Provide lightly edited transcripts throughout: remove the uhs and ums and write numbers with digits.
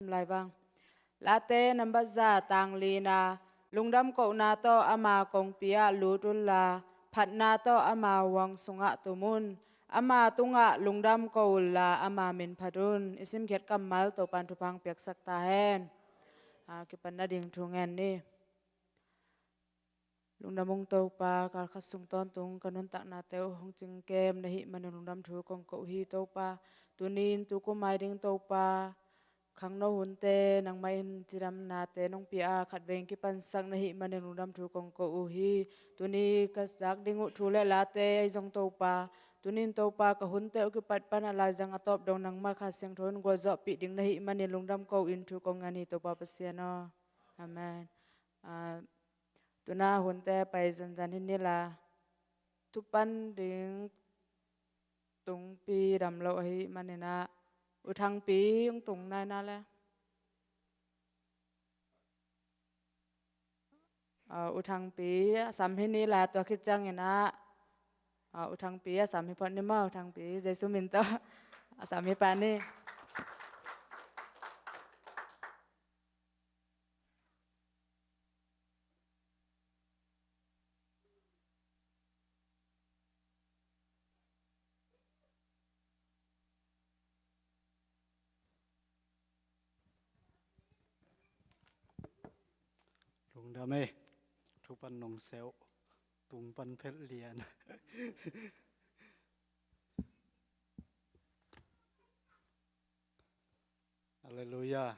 lai bang late number za tang li na lungdam ko na to ama kong pia lutul la phat na to ama wang sunga tumun ama tunga lungdam ko la ama min phadun isim khet kamal to pan thupang pek sakta hen ki pan na ding thungen ni lungdamung to pa kal khasung ton tung kanun tak na teu hong ching kem na hi man lungdam thu kong ko hi to pa tunin tu ko mai ding to pa khang no hun te nang mai chiram na te nong pia khat veng ki pan sak na hi man lungdam thu kong ko u hi tuni ka sak ding u thu le la te ai jong to pa tunin to pa ka hun te ki pat pan ala jang atop dong nang ma kha seng thon go zo pi ding na hi man lungdam ko in thu kong ani to pa pasiano amen tuna hun te pai zan zan hin ni la tu pan ding tung pi dam lo hi manena u thang pi ung tung nai na la u thang pi sam hin ni la to khit chang ena u thang pi sam hi pon ni ma u thang pi jesu min to sam hi pa ni lùng đam mê thu pan nong xéo tung pan phết liền Hallelujah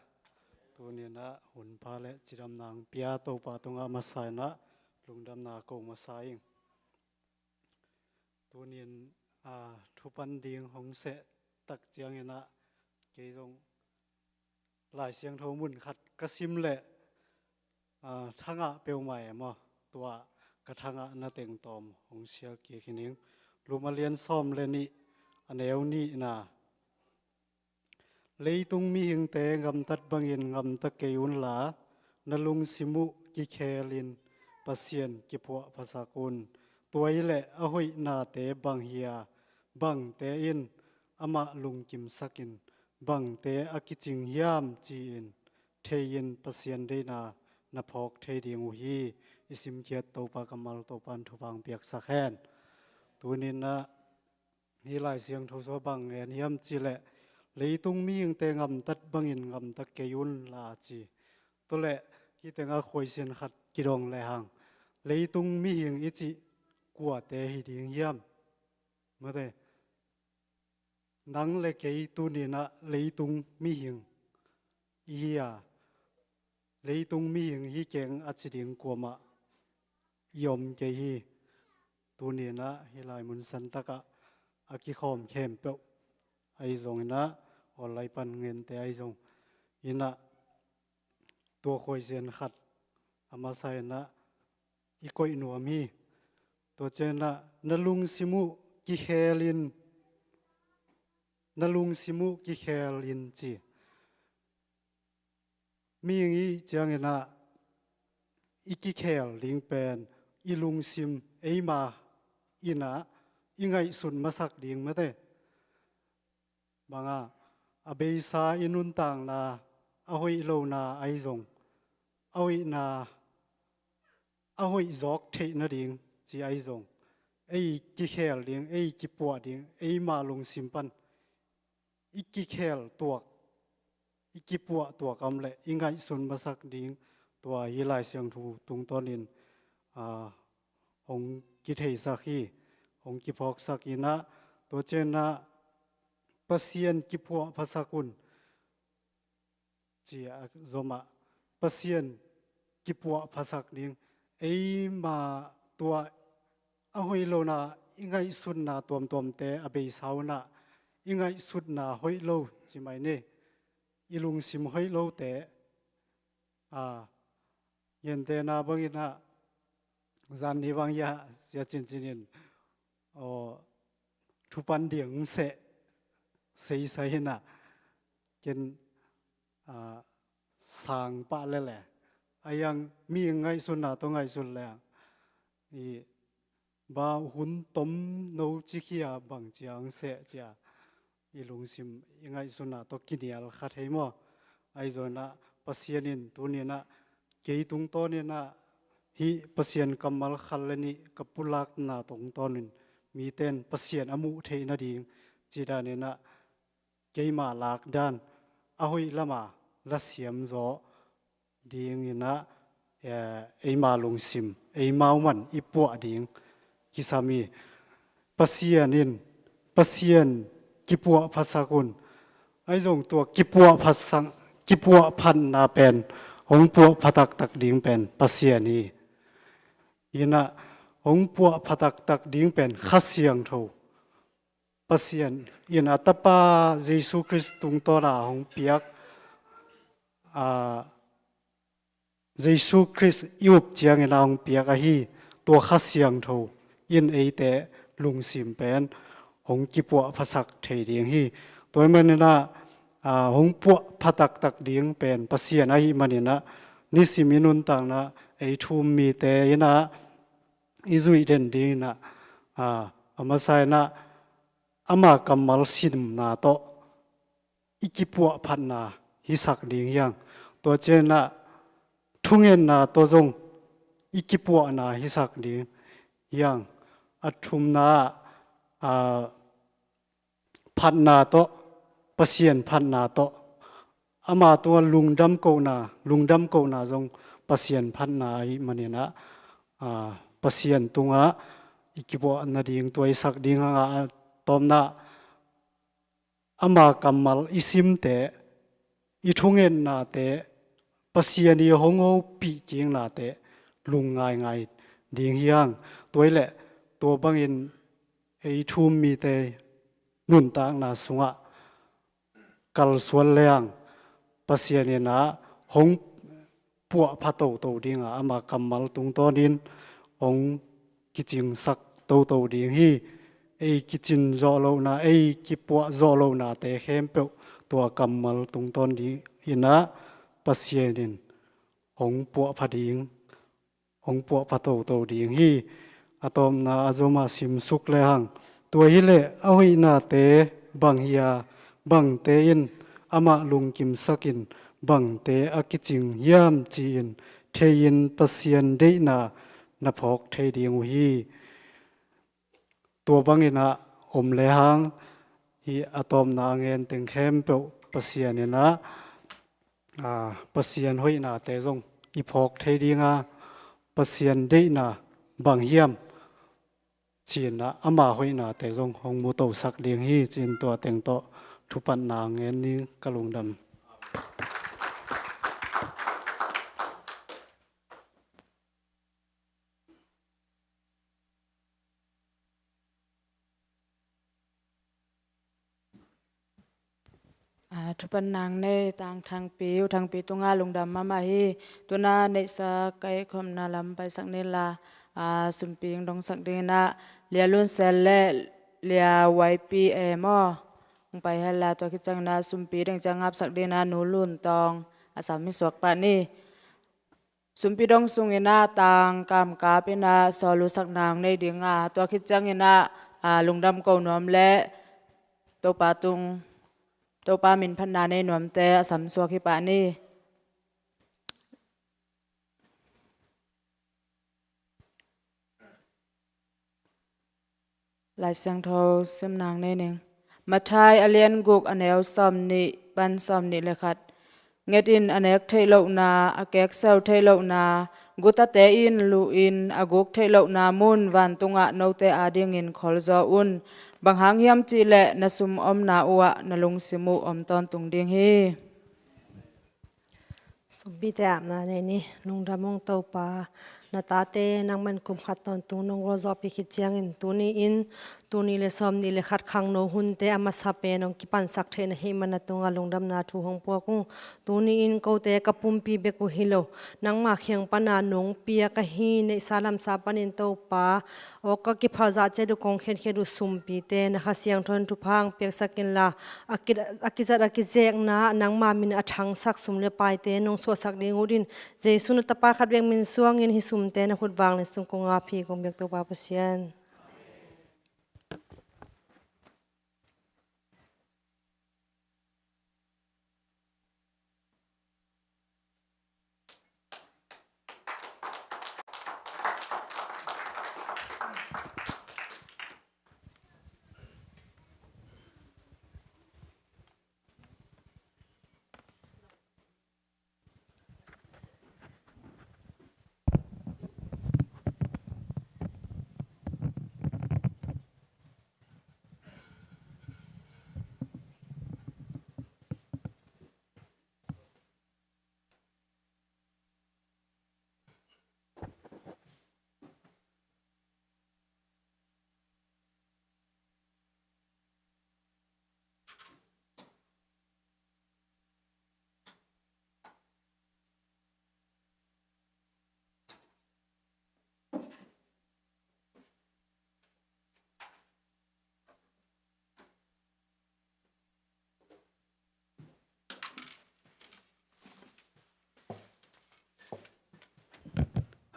tu niên na hun pa le chiram nang pia to pa tonga masai na lùng đam na ko masai tu niên thu pan ding hong se tak chiang na ke jong lai siang tho mun khat kasim le thanga peu mai ma tua ka thanga na teng tom hong sial ki khining lumalian som le ni aneu ni na leitung mi hing te ngam tat bangin ngam ta keun la nalung simu ki khelin pasien ki pho phasakun tuai le a hoi na te bang hia bang te in ama lung kim sakin bang te akiching hiam chi in thein pasien de na phok thei ding u hi isim khiat to pa kamal to pan thupang piak sakhen tunin na hi lai siang tho so bang en hiam chi le leitung mi ing te ngam tat bangin ngam ta keun la chi to le hi te nga khoi sen khat kirong le hang leitung mi hing ichi kwa te hi ding hiam ma de nang le ke tu ni na leitung mi hing ia leitung mi hing hi keng achiding koma yom ke hi tu ni na hi lai mun san taka aki khom khem pe ai zong na or lai pan ngen te ai zong ina to khoi sen khat ama sai na i koi nuam hi to chen na nalung simu ki khelin nalung simu ki khelin chi mi ngi chang ina iki khel ling pen ilung sim eima ina ingai sun masak ding mate banga abeisa inun tang na ahoi lo na ai zong awi na ahoi zok the na ding chi ai zong ei ki khel ding ei ki po ding ei ma lung sim pan iki khel tuak iki po tuak am le ingai sun masak ding tua hi lai siang thu tung tonin hong ki thei sakhi hong ki phok sakina to chen na pasien ki po phasakun chi zoma pasien ki po phasak ding ei ma tua ahoi lo na ingai sun na tom tom te abei sauna ingai sut na hoi lo chi mai ne ilung sim hoi lo te yen te na bangina zan ni wang ya sia chin chinin o thupan ding se sei sai na ken sang pa le le ayang mi ngai sun na to ngai sun le i ba hun tom no chi khia bang chiang se cha ilung sim ingai sun na to kinial khat hei mo ai zo na pasianin tunina ke tung tonina hi pasian kamal khallani kapulak na tong tonin mi ten pasian amu theina ding chidanena keima lak dan ahui lama la siam zo ding ina eima lungsim eimauman ipua ding kisami pasian kipua phasakun ai zong tua kipua phasang kipua phan na pen hong pua phatak tak ding pen pasiani ina hong pua phatak tak ding pen khasiang tho pasian ina tapa jesu christ tung tora hong piak a jesu christ yup chiang ina hong piak a hi to khasiang tho in eite lungsim pen hong kipua phasak thei ding hi toy manina hong pua phatak tak ding pen pasian a hi manina nisiminun tang na ei thum mi te ina izui den ding na amasai na ama kamal sim na to ikipua phan na hi sak ding yang to chen na thungen na to jong ikipua na hi sak ding yang athum na phan na to pasian phan na to ama to lungdam ko na jong pasian phan na hi manina pasian tunga ikibo na ding toy sak ding anga tomna ama kamal isim te ithungen na te pasiani hongo pi king na te lungai ngai ding hiang toile to bangin ei thum mi te nun tang na sunga kal sual leang pasiani na hong puwa phato to dinga ama kamal tung tonin hong kiching sak to ding hi ei kichin zo lo na ei kipua zo lo na te khem pe to kamal tung ton di ina pasianin hong puwa phading hong puwa phato to ding hi atom na azoma sim suk le hang to hi le awi na te bang hiya bang te in ama lung kim sakin bang te akiching yam chi in thein pasian de na phok thei ding hiตัวบังอินะอมเลหังฮีอะตอมนาเงินตึงเข้มเปปัสยานินะปัสยานหอยนาเตจงอีพอกเทดีงาปัสยานได้นาบางเฮียมจีนนะอามาหอยนาเตจงหงมูโตสักเลียงฮีจีนตัวเต็งโตทุปันนาเงินนี้กะลุงดำทุปันนางในต่างทางปีตุงาลงดำมาฮีตัวนาในสักไก่คมนาลำไปสักเนลาสุมปีงดงสักเดนะเลียลุนเซลเล่เลียไวปีมอไปให้ลาตัวคิดจังนาสุมปีดังจังงับสักเดนะหนูลุนตองอาสามิสวกปานี่สุมปีดงสุงเอนาต่างกามกาเป็นนาสอลุสักนางในเดียงตัวคิดจังเอนาลงดำเกาหนอมและตัวปาตุงตัวปามินพันนาในหนวมแต่สำสัวขิปานี่หลายเสียงโทซึมนางในหนึ่งมาทายอเลียนกุกอเนลซอมนิปันซอมนิเลยคัดเงดินอเนกเทโลนาอเกกเซลเทโลนากุตเตอินลูอินอกุกเทโลนามุนวันตุงะโนเตอาดิงอินคอลจออุนบางหางยำจีเลนสุมอมนาอวะนลุงสิมูอมตอนตุงดิงฮีสุบิเตอนะในนี้ลุงดำมงเตาปานาตาเตนังมันกุมขัดตอนตุงนงโรซอปิคิดเจียงอินตุนีอินตุนีเลซอมนีเลขัดขังโนหุนเตอามาซาเปนองกิปันสักเทนให้มันตุงอาลุงดำนาทูหงปัวกุงตุนีอินเกาเตกับปุ่มปีเบกุฮิโลนังมาเขียงปนานงเปียกะฮีในซาลัมซาปนินเตาปาโอก็กิพาซาเจดุกงเข็ดเข็ดุสุมปีเตนะคะเสียงทนทุพังเปียกสักินลาอากิจัดอากิเจกนานังมามินอทังสักสุมเลปายเตนงสัวสักดิงูดินเจสุนตปาขัดเวียงมินสวงอินฮิสุมเตนะขุดวางในสุงกงอาพีกงเบียกตัวปาปเสียน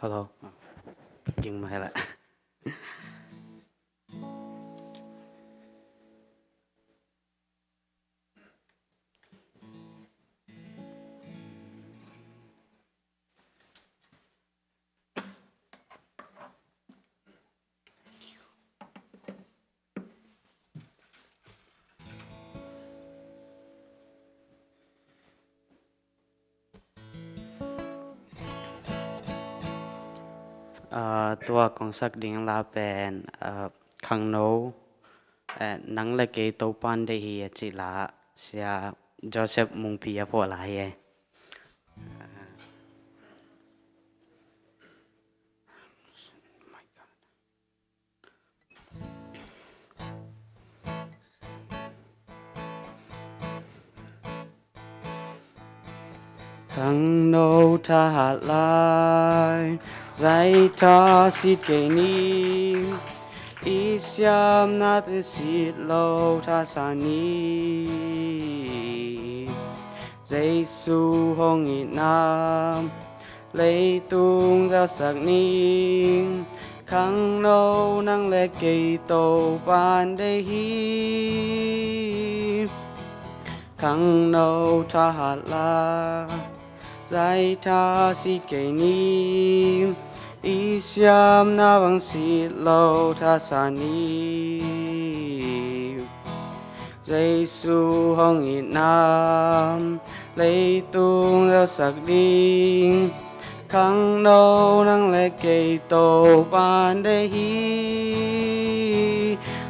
Hello. Dừng mày lại. Tua con sắc điên la bèn khang nấu nắng là cái tàu pan đây hi chỉ là xia Joseph mung pia po lại ấy. Khang nấu tha hạ lại giải tha xịt cái ni ý xiêm na tự xịt lâu tha sa ni Giêsu hong ít nam lấy tung ra sắc ni khang nấu năng lệ cây tô ban đây hi khang nấu tha hạ la giải tha xịt cái ni ý xiêm na bằng xịt lâu tha sa ni Giêsu hong ít nam lấy tung ra sắc đi khang nấu năng lệ cây tô ban đây hi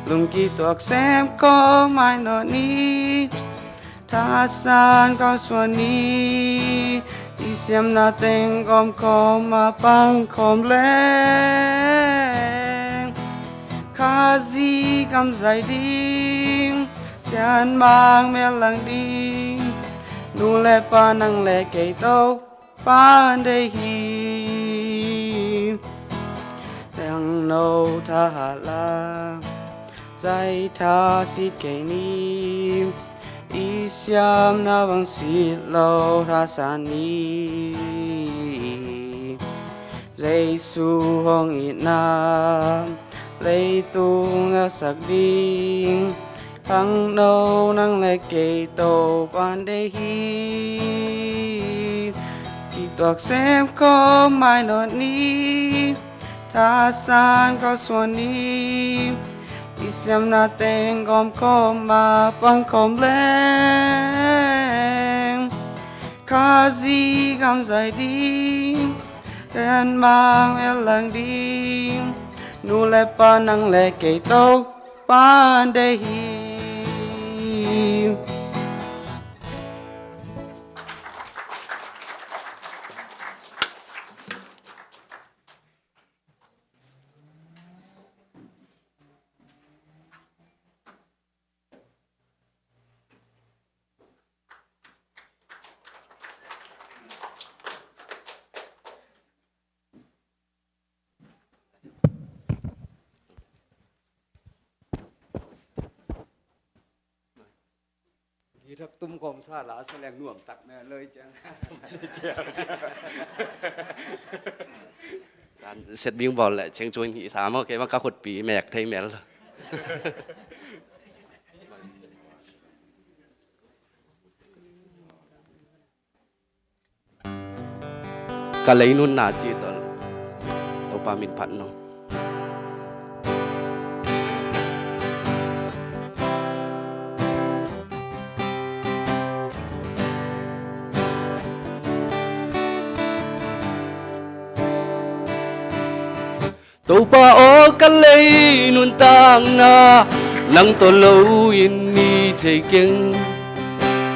lùng kỳ tuộc xem có mai nọ ni tha san có xuân ni đi xem na tên gom com mà băng com lên khá gì cầm dài đi chán mang mẹ lăng đi nu lệ pa năng lệ cây tô ban đây hi đang nấu tha hạ la giải tha xịt cây ni ý xiêm na bằng xịt lâu tha sa ni Giêsu hong ít nam lấy tung ra sắc đi khang nấu năng lệ cây tô ban đây hi kỳ tuộc xem có mai nọ ni tha san có xuân ni đi xem na tên gom com mà băng com lên khá gì gam dài đi đen mang em lăng đi nu lệ pa năng lệ cây tô ban đây hi Thì thật tum gom xa lá sẽ lèng nuổng tặc mẹ lời chẳng xét biếng bỏ lại chẳng cho anh nghĩ sao mà cái mà các khuất bí mẹ thấy mẹ rồi cả lấy nun nà chi tao pa min phận nó tàu pa o cả lấy nun tang na nang to lâu in ni thấy kinh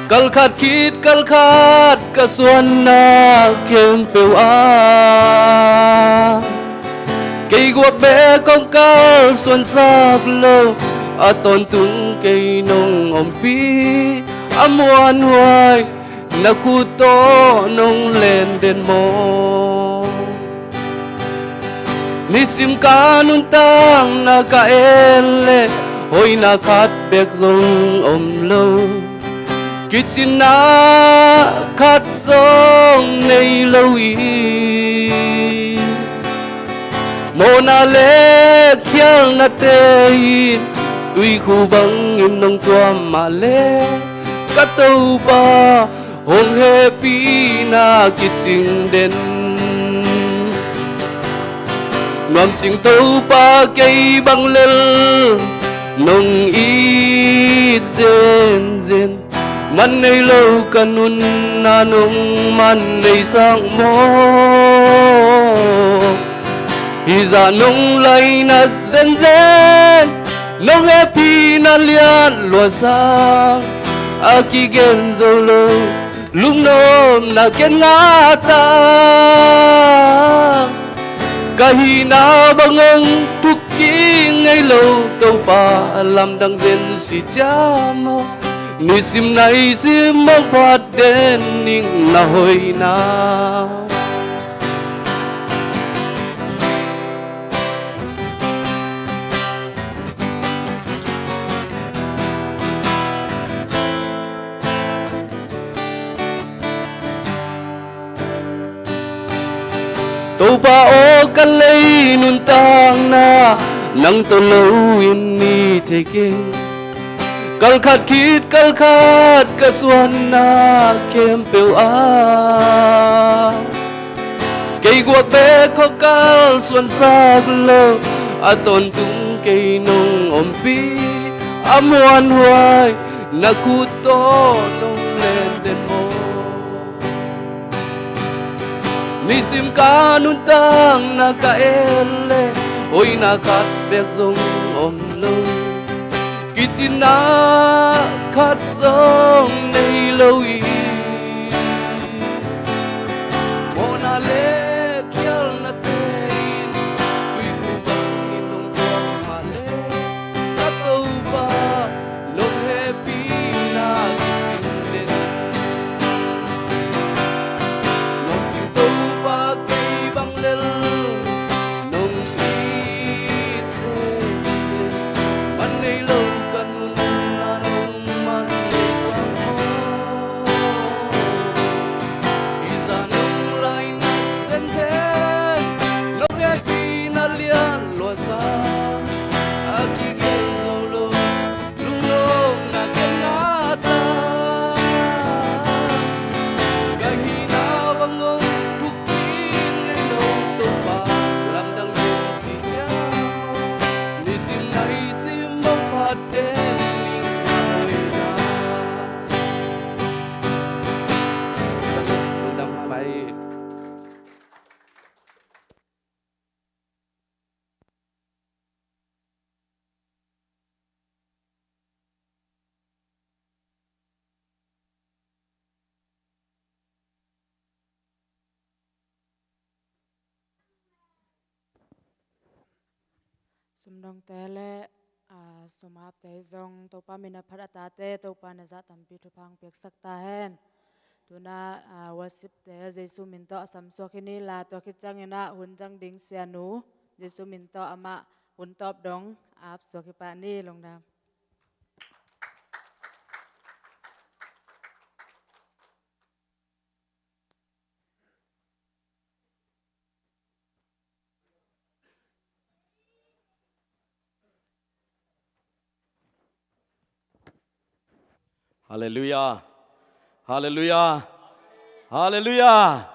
kal khát ka xuân na khem pêu a cây guộc bé công cao xuân sáp lâu a tôn tung cây nông om pi a muan hoài na khu to nông lên đền mô ni sim ka nun tang na ka ele hoi na khát bek zong om lâu Kít xin na khát sông này lâu ý na le khial na te in tui khu bang im nong tua ma le ka tau pa hong he pi na ki ching den Nam sing tau pa cây băng lel nong i zen zen man nei lâu kanun na nong man nei sang mo hi za nong lai na zen zen nong happy na lian lo sang a ki gen zo lo lung nom na ken nga ta kahina bangang tuki ngay lâu tàu pa làm đăng dân si cha mo ni sim nai sim mong phát đến ning na hoi na tàu pa o kan lấy nun tang na nang to lâu in ni te king kal khat ka suan na kem peu a cây guộc bé có kal suan sa lo a ton tung cây nong om pi a muan huai na ku to nong len den mo ni sim ka nun tang na ka ele oi na khat bek zong om lo ki na khat zong nei lo i mo na le kyal na te ui ku bang in nong tua ma le ka tau ba nong happy na ki ching den nong sing tau ba cây băng lel nong i man nei lo kan na nong man nei sang i za nong lai na zen zen nong happy na lian lo sa a ki gen zo lo lung lo na ken na ta kahina bangong tuki ngay lâu tàu pa làm đăng dân si cha ni sim nai sim mong phát đến ning nơi na Nung đam mai sum dong te le sum ap te zong to pa mina pharata te to pa na za tam pi thu phang pek sak ta hen tuna worship te jesu min to sam so khini la to khi chang ina hun jang ding sia nu jesu min to ama hun top dong ap so khi pa ni long dam Hallelujah. Hallelujah. Hallelujah.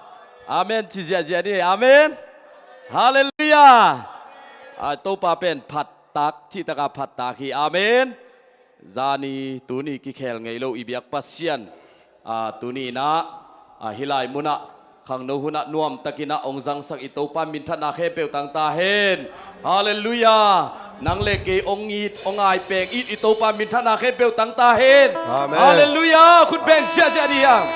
Amen. Chi ja ja đi. Amen. Hallelujah. Tô pa pen phat tak chi taka phat tak hi. Amen. Zani tuni ki khel ngai lo ibiak pasian. Tuni na hilai muna khang no huna nuam takina ongjang sak ito pa min thana khe peu tang ta hen. Hallelujah. Nang le ke ong it ong ai pek it ito pa min thana khe peu tang ta hen. Amen. Hallelujah. Khut ben ja ja đi yang.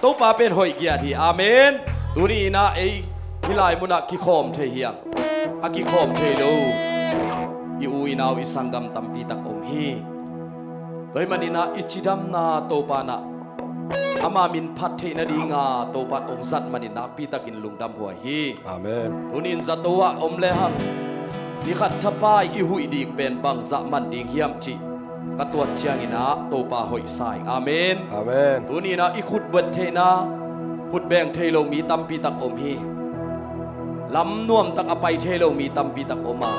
Tô pa pen hoi gia thi. Amen. Tuni na ei hilai muna ki khom the hiang. Aki khom the lo. I ui nau i sangam tampi tak om hi. Doi manina ichidam na to pa na. Ama min phat the na di nga to pat ong zat manin nak pi takin lungdam huai hi. Amen. Tunin zatowa om le hang. Ni khat thapai i hui dik pen bang za man ding hiam chi. Katuat chiang ina to pa hoi sai. Amen. Amen. Tunina i khut bet the na khut beng the lo mi tampi tak om hi. ลำน่วมตักอไปเทโลมีตัมปีตักออกมา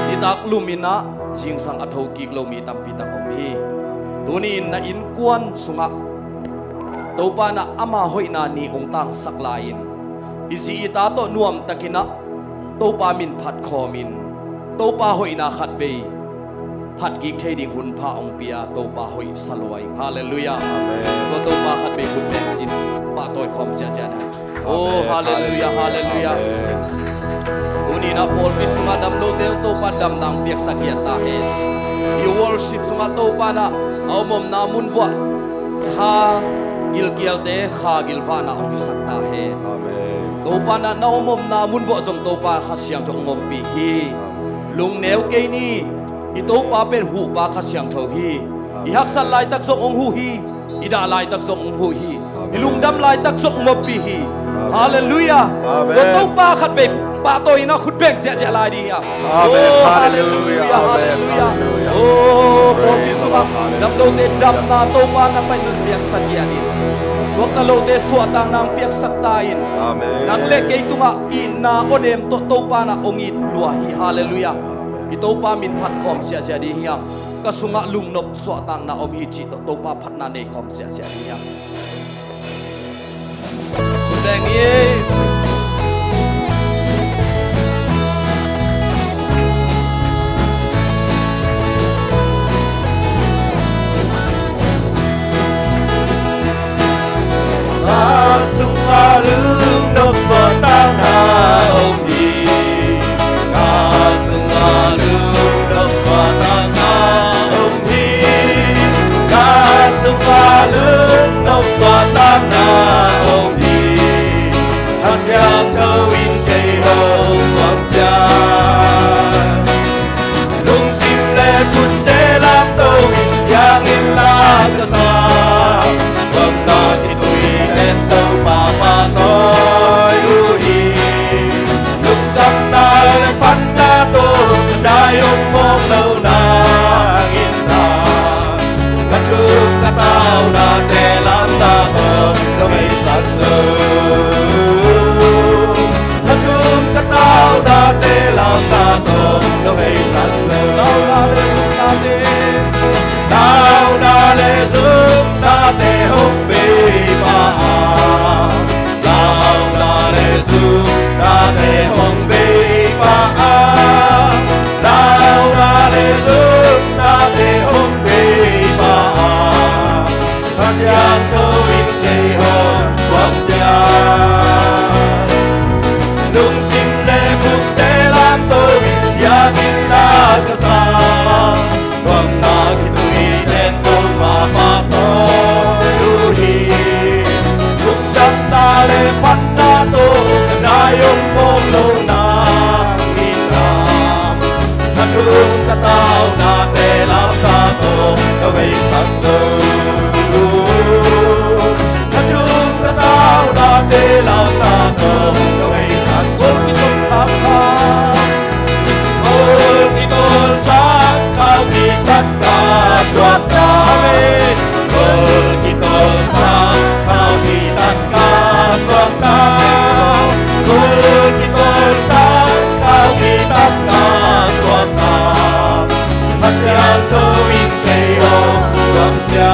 นิตักลุมินะจิงสังอโทกิกโลมีตัมปีตักอมีตัวนี้นะอินกวนสุงะตัวปานะอามาหอยนานีองตังสักลายินอิสิอิตาโตน่วมตักินะตัวปามินพัดคอมินตัวปาหอยนาขัดเวพัดกิกเทดิงหุนพาองเปียตัวปาหอยสลวยฮาเลลูยาตัวปาขัดเวหุนแมงจินปาตัวคอมเจเจนะโอ้ฮาเลลูยาฮาเลลูยาอุนีนะโอลปิสุงาดำโลเตลตัวปาดำนางเปียกสักเกียตาเฮยูวอลชิปสุงาตัวปานะเอามมนามุนวะข้ากิลเกียลเตข้ากิลวานะองคิสักตาเฮตัวปานะนามุมนามุนวะจงตัวปาข้าเสียงจงงมปีฮีลุงแนวเกนี่อีตัวปาเป็นหูปาข้าเสียงเท่าฮีอีฮักสันลายตักจงองหูฮีอีดาลายตักจงองหูฮีอีลุงดำลายตักจงงมปีฮีฮาเลลูยาตัวปาขัดเวปาตัวอินะขุดเบ่งเสียลายดีอ่ะโอ้ฮาเลลูยาฮาเลลูยาโอ้โปรมิสุมาดำโลเตดำนาตัวปานะไปนึกเปียกสักยานิสวกตะโลเตสวดตังนางเปียกสักตาอินนางเล็กเกตุงะอินนาโอเดมตัวปานะองอิดลัวฮีฮาเลลูยาอีตัวปามินพัดคอมเสียดีเฮียงกสุงะลุงนบสวดตังนาอมฮิจิตัวปาพัดนาเนคอมเสียดีเฮียงแดงเย่ Sunggalung nop fatana omdi Sunggalung nop fatana omdi Sunggalung nop fatana omdi Hasyang tawin kay hong wagjan Lung sim le kun te lam tawin yang ilang kasam Wag na tituwi ento mama tôi ui lúc tâm ta lên pan ta tô đại ông mong lâu na in ta ta chúc ta tao na te làm ta ôm đâu mấy sắc giờ ta chúc ta tao na te làm ta ôm đâu mấy sắc giờ tao na để giúp ta te hôm bê ba ra để hồng bê ba đào ra để giúp ra để hồng bê ba hát giang thâu in cây hồng quang gia lung sim lê mục tế làm tôi ya in la ca sa quang na khi tôi lên tôi mà pha tôi hi lúc đâm ta lê phát ta tôi Dayong mong lâu na inam Natung kataw na telap tato Kaway sakto Natung kataw na telap tato Kaway sakto Itong takam Kung itong takam Ikat ka swat kami Kung itong takam Ikat ka swat kami Kung itong kau itak ka swata Hasyang tawin kayo wag siya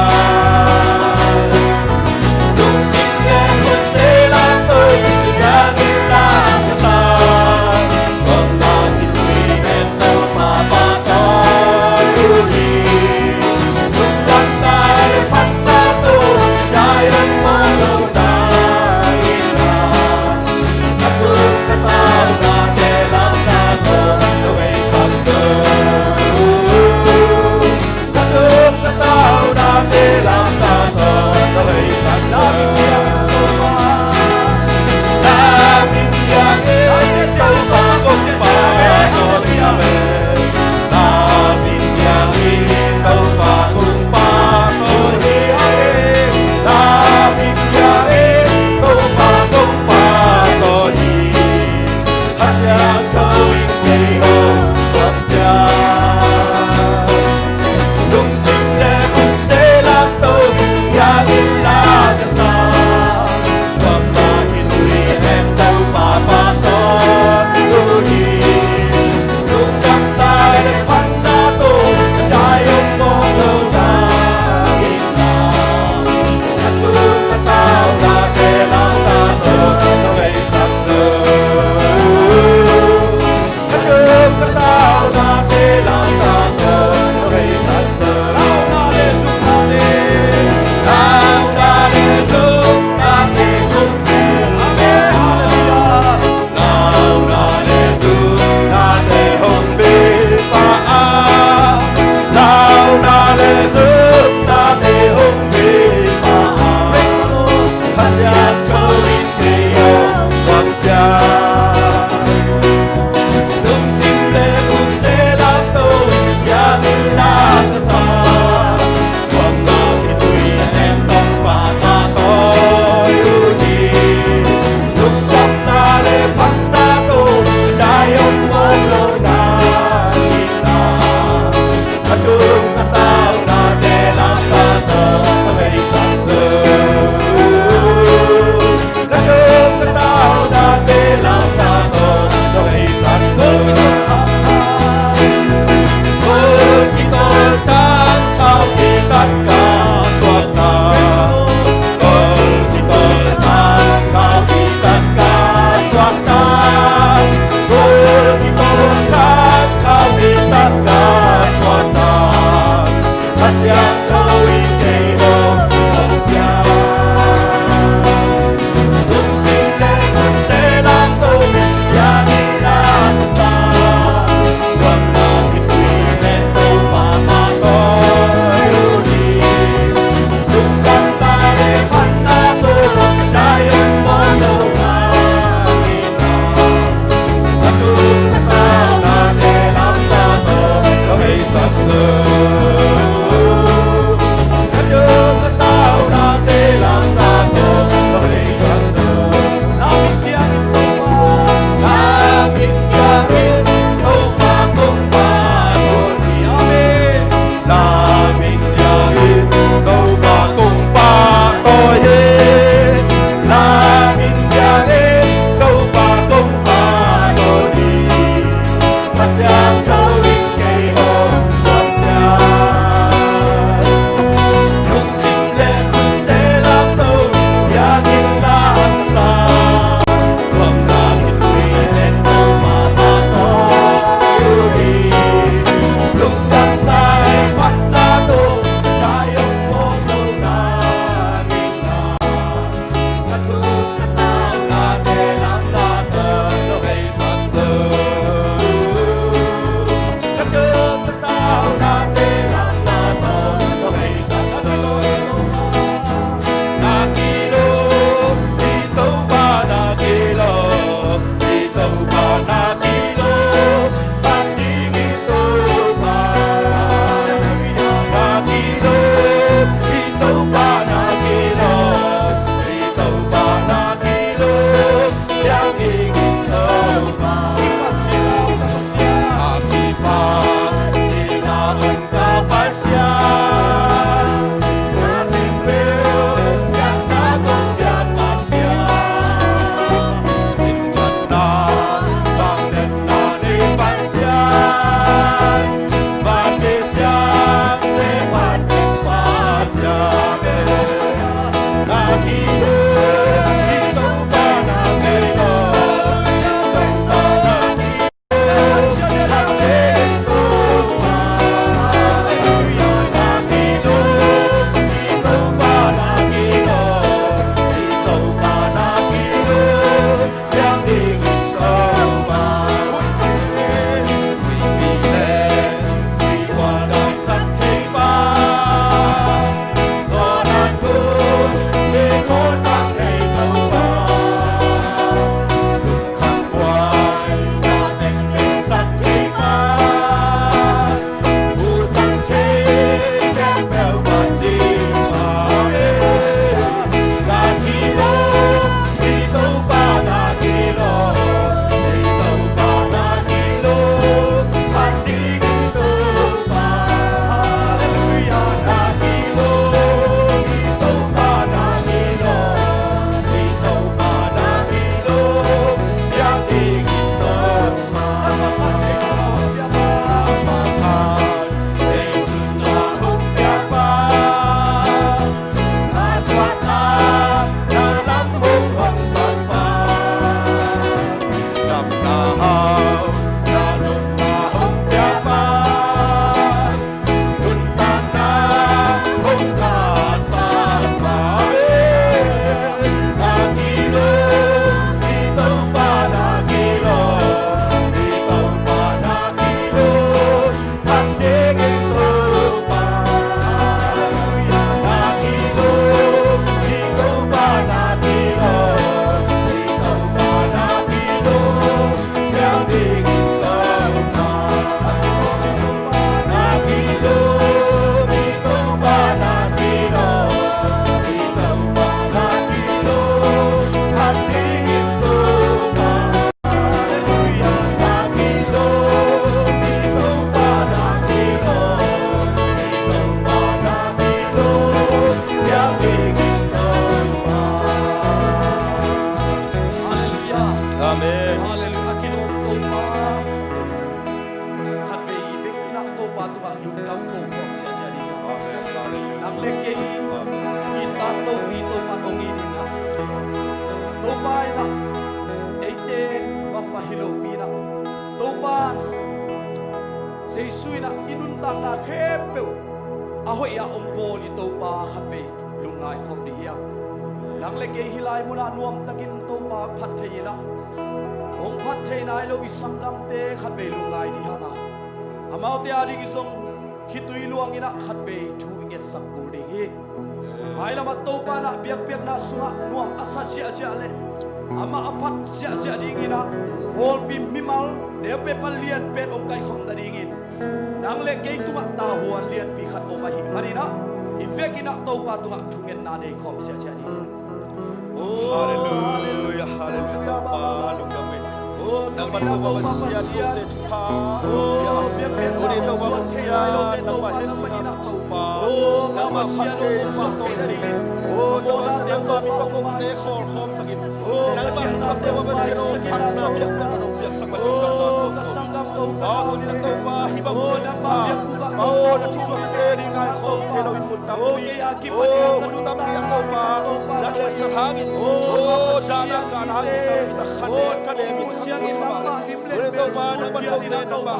Oh, na ka na kita khane thane mi chiang in ba la ure to ba na ban ko te na ba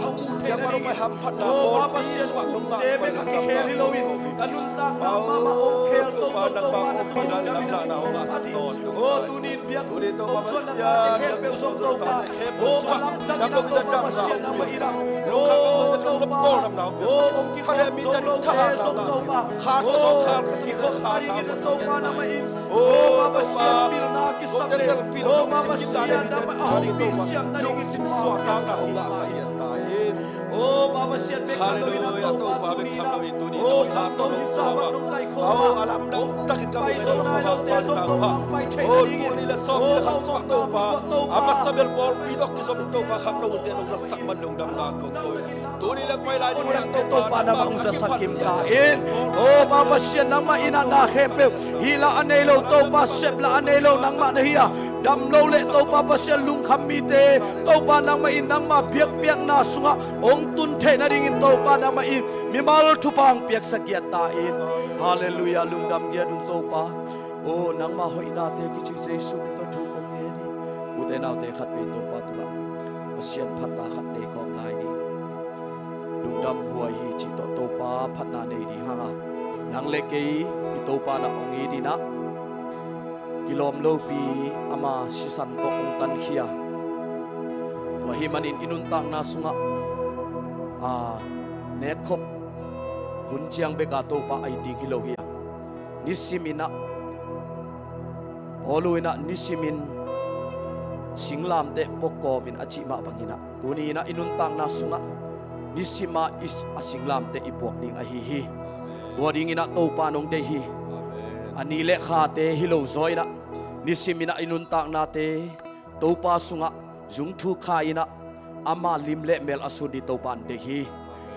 ya ba ro mai hap phat na bo pa sian wa dong ba ba ka ke khel lo in kanun ta ma ma om khel to ba na ba om pi na na na ho ba sa to o tu nin biak ure to ba ma sia khel pe so to ba o ba lam ta na ko ta ma sia na ma ira lo to ba o om ki khale mi ta tha na ba kha to so kha ka si ko khari ki so ba na ma in o ba sia pil na ki sa pe o ba sia na ma ho pi sia na ni ki sim so ta na ho ba sa ya ta in o ba sia be kha lo ina to ba be tham lo in tu ni o kha to hi sa ba nong kai kho ba alam dong ta ki ka ba na ba te so to ba o tu ni la so ni kha so to ba ama sa bel bol pi dok ki so to ba kham lo te no sa sak man long dam na ko ko tu ni la pai la ni to ba na ba sa sakim ka in o ba sia na ma ina na khe pe hila anei lo to ba sep la anei lo nang ma na hiya dam lo le to ba sia lung kham mi te to ba nang ma in nang ma biak biak na sunga ong tun the na ring in to ba nang ma in mi mal thu pang piak sakiat ta in hallelujah lung dam gia dung to ba o nang ma hoi na te ki chi jesu to thu ko nge ni u te naw te khat pe to ba tu ba sian phat ta khat ne khom lai ni lung dam huai hi chi to ba phat na nei di hanga nang le ke i to pa la ong i di na kilom lo pi ama sisan to ong tan khia wa hi manin inun tang na sunga ne khop hun chiang be ka to pa ai di kilo hi nisimina oluina nisimin singlam te pokko min achi ma bangina tuni na inun tang na sunga nisima is asinglam te ipok ding a hi hi wading ina to pa nong te hi ani le kha te hilo zoina nisimina inun tang na te to pa sunga jung thu kha ina ama lim le mel asudi to pan te hi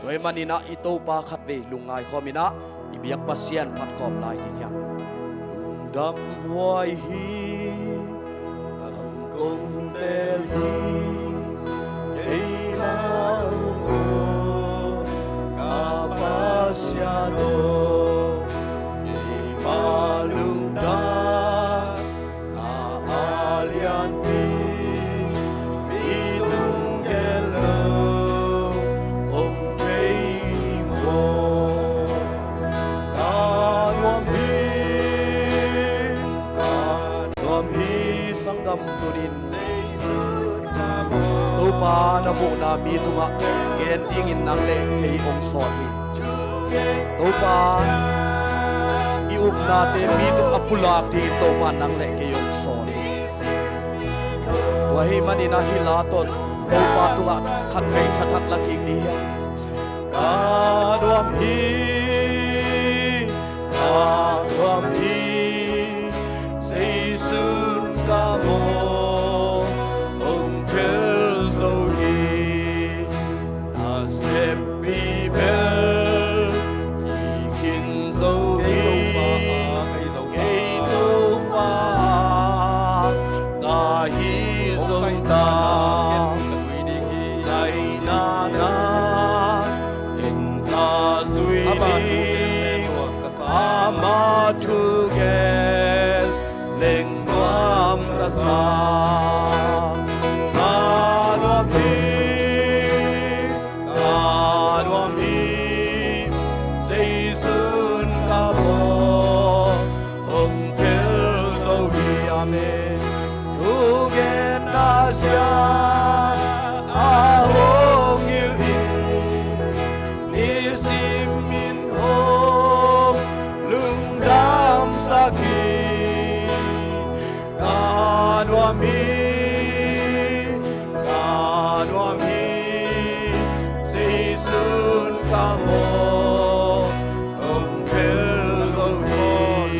toy manina i to pa khat ve lungai khomina ibiak pasian phat khom lai ding ya dam huai hi dam kong tel hi ei ma ko ka pasiano ei ma lung da na alian pi pi tung gelo om training wo sangam turin to pa na bu na mi tunga gen ting in nang le ei ong so hi to pa i up na te mi tu apula ti to pa nang le ke ong so ni wa hi mani na hi la ton to pa tunga khat ve thatak la ki ni ka dom hi Jesus kamo ông kêu dâu hi ta xếp bi bel ikin dâu hi cây dâu ba ta hi dâu ta đại na na in ta duy đi ama tu gel leng nuam ta sa ta nuam hi say sun ka bo ông kêu dâu hi amen tu gen na sia a hong il ni sim min hong lung dam sakit say soon come ông kêu dâu hi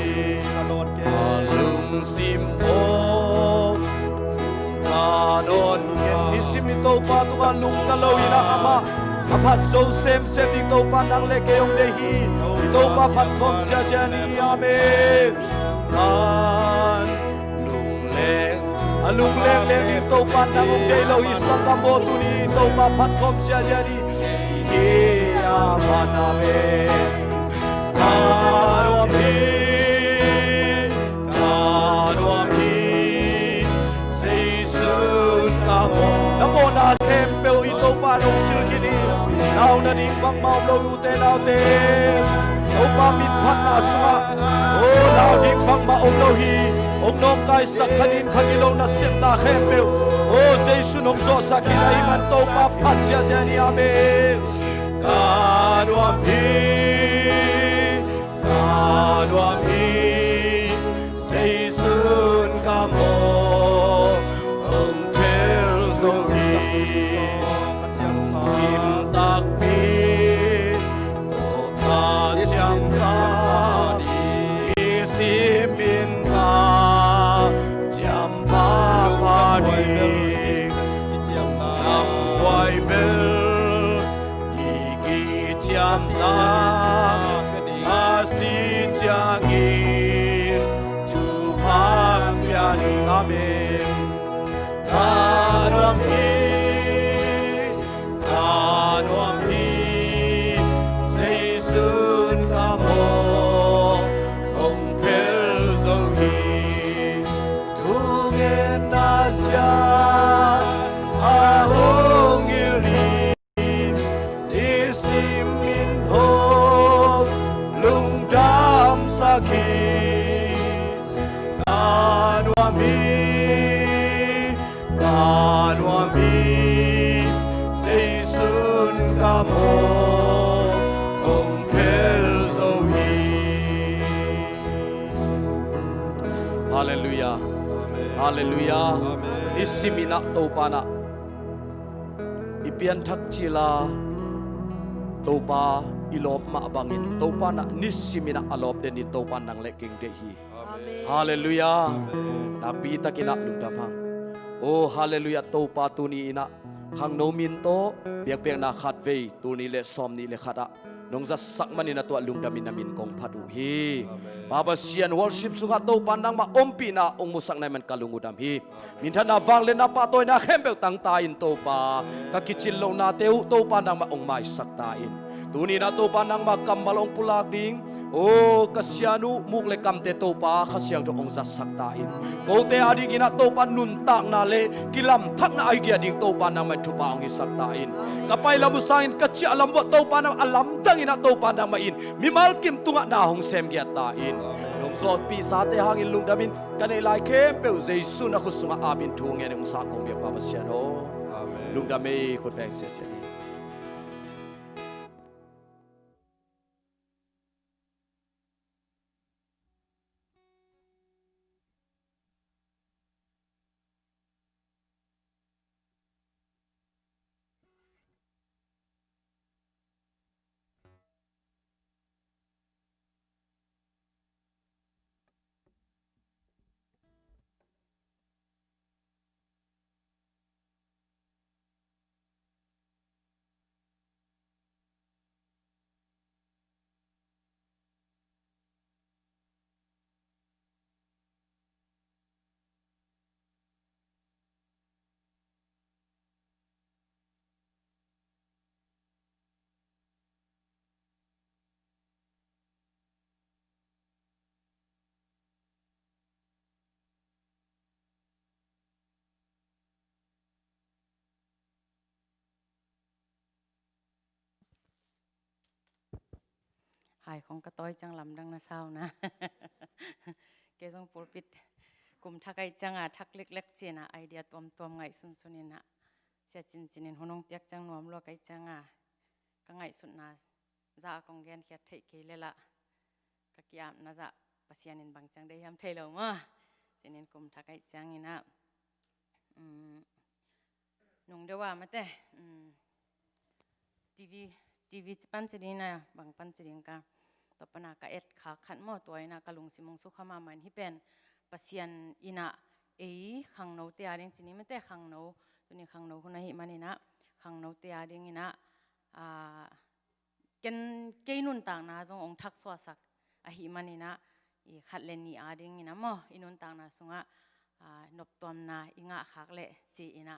lung sim ô ta đón ni sim to pa tu ka lung ka lo ina ama aphat zo sem ding to pa nang le ke ông de hi to pa phat khom sia sia ni amen alung leng leng ni to pan nang ong dei lo i sang ka mo tu ni to pa phat khom sia ja ni e a mana me ka ro mi na ding bang mau lo ute lao te o pa min phan na sunga o lao ding bang ma om lo hi om nong kai sa khanin khagilo na sem ta khem pe o jesu nom zo sa ki lai man to pa phat sia sia ni amen ka duam hi Seisun kamo ông theo rồi sim tak pi o ta chang ta sim min ka cham pa pa đi nam quay bel ki cham ta Amen. Anom hi, Seisun kamo, ông pel zo hi, tungen nasya, ahong ilin, isim min ho, lung dam sakit. Seisun kamo ông pel zo hi Hallelujah Hallelujah Isimina to pana Ipian thak chila to pa ilop ma bangin to pana nisimina alop denin to panang leking de hi Hallelujah Nabi takina lungdamang Oh hallelujah to pa tu ni ina hang no min to biak biak na khat ve tu ni le som ni le khata nong za sak mani na to lungdamin na min kong phadu hi baba sian worship sunga to pandang ma ompi na ong musak na man kalungudam hi min thana wang le na pa toy na khembel tang ta in to pa ka kichil lo na teu to pandang ma ong mai sak ta in tu ni na to pandang ma kambal ong pulak ding Oh kasianu muk le kam te to pa khasiang to ong za sak ta in ko te ading ina to pa nun tak na le kilam thak na ai gia ding to pa na mai thu pa ong sak ta in kapai la musain kachi alam bo to pa na alam dang ina to pa na mai in mi mal kim tunga na hong sem gia ta in nong zot pi sa te hang in lung damin kan ai lai kem pe jesu na khusunga abin thu nge nong sa kong biak pa ba sia no lung dame khot pek se chani Haiของกระต้อยจังลำดังนะเศร้านะ เกต้องปูปิดกลุ่มทักไอจังอ่ะทักเล็กๆเจียนะไอเดียตัวไงสุนนินะเสียจินหัวนงเปียกจังนวมลวกไอจังอ่ะก็ไงสุดนะจะกองแกนเขียดเทเกเลยละก็กิยามนะจะปัสยานินบางจังได้ยามเทเลมั้งเจนินกลุ่มทักไอจังนี่นะนงเดียวว่ามาแต่ทีวีปั้นจีดีนะบางปั้นจีดีกันต่อปนากาเอ็ดขาขันหม้อตัวนะกะลุงสิมงสุขมามันที่เป็นปัสยันอินะขังโนเตียดิงสินี้ไม่แต่ขังโนตัวนี้ขังโนคนนั้นหิมันนี่นะขังโนเตียดิงอินะเกนุนต่างนะจงองทักสวสักหิมันนี่นะขัดเลนีอาดิงอินะหม้ออินุนต่างนะสุงะนบตัวนะอิงะขักเละจีอินะ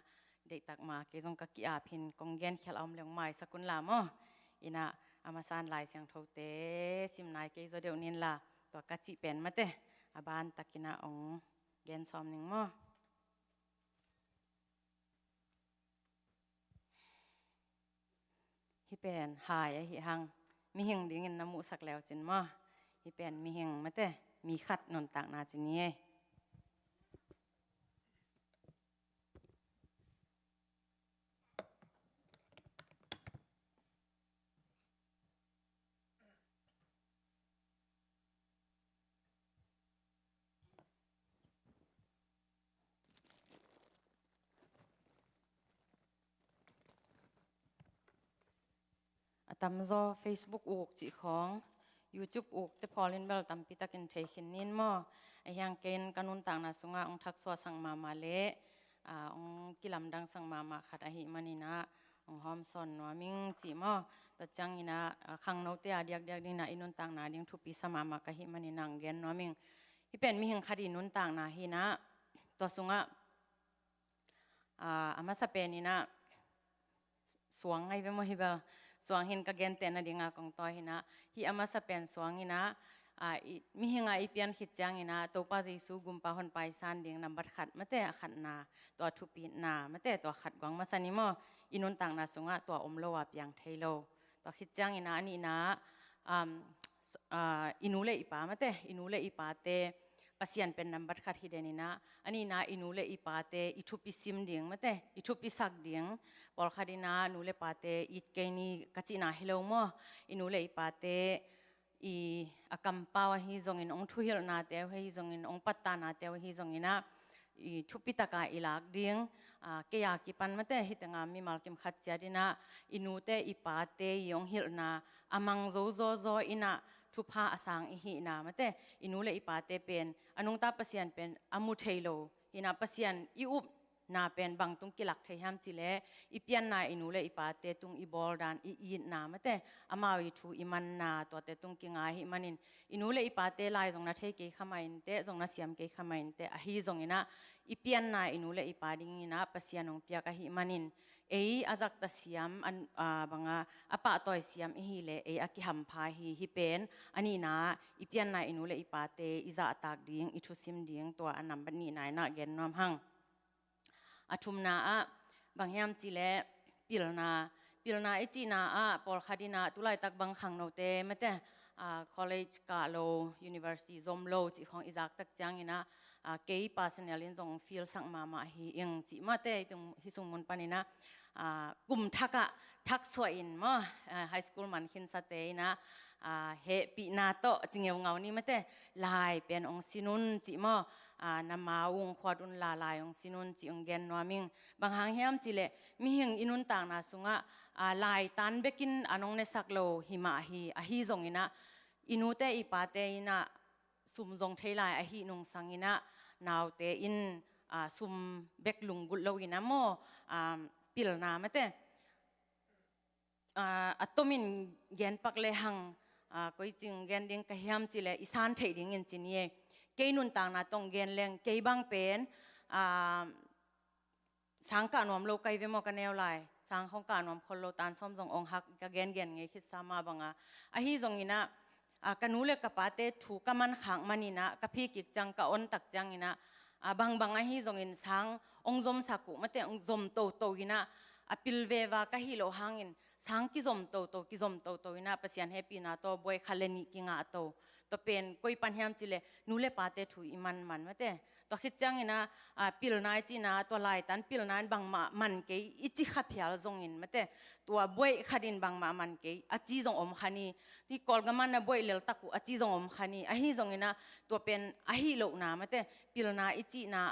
เด็กตักมาเกจงกะกิอาพินกงเกนเขลอมเลียงไม้สกุลลามออินะอามาซานลายเสียงโทเตซิมนายเกจเดียวนินละตัวกะจิเป็นมาเตอาบานตักินะองเกนซอมหนึ่งมอฮิ เป็นหายหิหังมีเฮงดิ้งน้ำมูสักแล้วจินมาฮิเป็นมีเฮงมาเต้มีขัดนนต่างนาจินนี้ตำโซ Facebook อุกจีของ YouTube อุกแต่พอลินเบลตำปิตากินเทขินนินมอไอยังเกณฑ์กันุนต่างนาสุงะองทักษวสังมาเลองกิลำดังสังมาขัดอหิมันินะองหอมสอนนัวมิงจีมอตัจังอินะขังโนเตียเดียกดินะอินุนต่างนาดิงทุปีสมากะหิมันินังเกนนัวมิงที่เป็นมิหิงคดีนุนต่างนาหินะตัวสุงะอามาสเปนินะสวงไงเวมหิเบลสวงหินกะเกนเตนะดิงากองตอหินะฮิอามาสเปนสวงหินะมิหิงอีเปียนขิดจังหินะตัวป้าจิสูกุมปาหอนไปซานดิงนำบัดขัดมะเตขัดนาตัวทุปีนามะเตตัวขัดกวางมาสันิมออินุนต่างนาสุงะตัวอมโลวะเปียงเทโลตัวขิดจังหินะนี่นะอินูเลอีปามะเตอินูเลอีปาเตปัสยันเป็นนำบัดขัดฮิเดนินะอันนี้นะอินูเลอีปาเตอิทุปิซิมดิงมะเตอิทุปิสักดิงปอลขัดินะนูเลปาเตอิดเกนีกัจินาฮิโลมออินูเลอีปาเตอีอากัมปาวฮิซงอินองทุฮิลนาเตวฮิซงอินองปัตตานาเตวฮิซงอินะอีทุปิตะกาอิลากดิงเกียากิปันมะเตฮิตงามีมัลกิมขัดจาดินะอินูเตอีปาเตยองฮิลนาอามังโซโซโซอินะทุพาอสังอิหินามะเตอินูเลอีปาเตเป็นอนุงตาปัสยันเป็นอามุเทโลอินาปัสยันอีอุบนาเป็นบางตุงกิลักเทียมจิเลอีเปียนนาอินูเลอีปาเตตุงอีบอลดานอีนามะเตอามาวิทูอิมันนาตัวเตตุงกิงาหิมันินอินูเลอีปาเตลายจงนาเทเกขมาอินเตจงนาเสียมเกขมาอินเตอหิจงอินะอีเปียนนาอินูเลอีปาดิงอินะปัสยันองเปียกะหิมันินอาจักตะเสียมอันบางอาปะต่อยเสียมอีเลอากิหัมพาฮิเป็นอันนี้นะอีเปียนนาอินูเลอีปาเตอิจะตากดิงอิทุซิมดิงตัวอันนั้นบันนี้นายนะเกนนอมหังอาทุมนาบางยามจิเลปิลนาอิจีนาปอลคาดินาตุไลตักบางขังโนเตมะเตcollege กาโล university ซอมโลจิของอิจักตักจังอินะเกย์ personal ลินจง feel สังมาฮิยังจิมาเตตุงฮิสุงมุนปานินะกุมทักสวยอินมอ high school มันขินสเตย์นะเฮปีนาโตจิงเงาเงานี่มาเตลายเป็นองสินุนจิมอนำมาองควาดุนลาลายองสินุนจิองเกนนัวมิงบางหางเฮียมจิเลมีหิงอินุนต่างนาสุงะลายตันเบกินอนงเนสักโลหิมาฮิจงอินะอินุเตอีปาเตอินะสุมจงเทลายฮินุงสังอินะนาวเตอินสุมเบกลุงกุลโลอินะโมปิลนามาเตอัตโตมินเกนปักเลหังก็จริงเกนดิ้งกะเฮียมจิเลอิสานเทดิ้งอินจินีเกยนุนต่างนาตงเกนเลงเกยบังเป็นสังกานวมโลกไกเวมกันแนวไลสังของการวมคนโลตานส้มจงองหักกะเกนไงคิดสามาบังฮิจงอินะกันนูเลกะปาเตถูกมันขังมันินะกะพี่กิกจังกะอ้นตักจังอินะบางฮิจงอินสังองจมสักุมาเตองจมโตอินะปิลเววากะฮิโลหังอินสังกิจมโตอินะปัสยันเฮปีนาโตบวยคาเลนิกิงาโตตัวเป็นกุยปัญหามจิเลนูเลปาเตถูอิมันมาเตตัวคิดจังอินะปิลนายจีนาตัวลายตันปิลนายบางมันเกยอิจิขับพิอาลจงอินมาเตตัวบวยขัดินบางมันเกยอจิจงอมขันีที่กอลกามันนะบวยเลลตักุอจิจงอมขันีฮิจงอินะตัวเป็นฮิโลนามาเตปิลนาอิจินา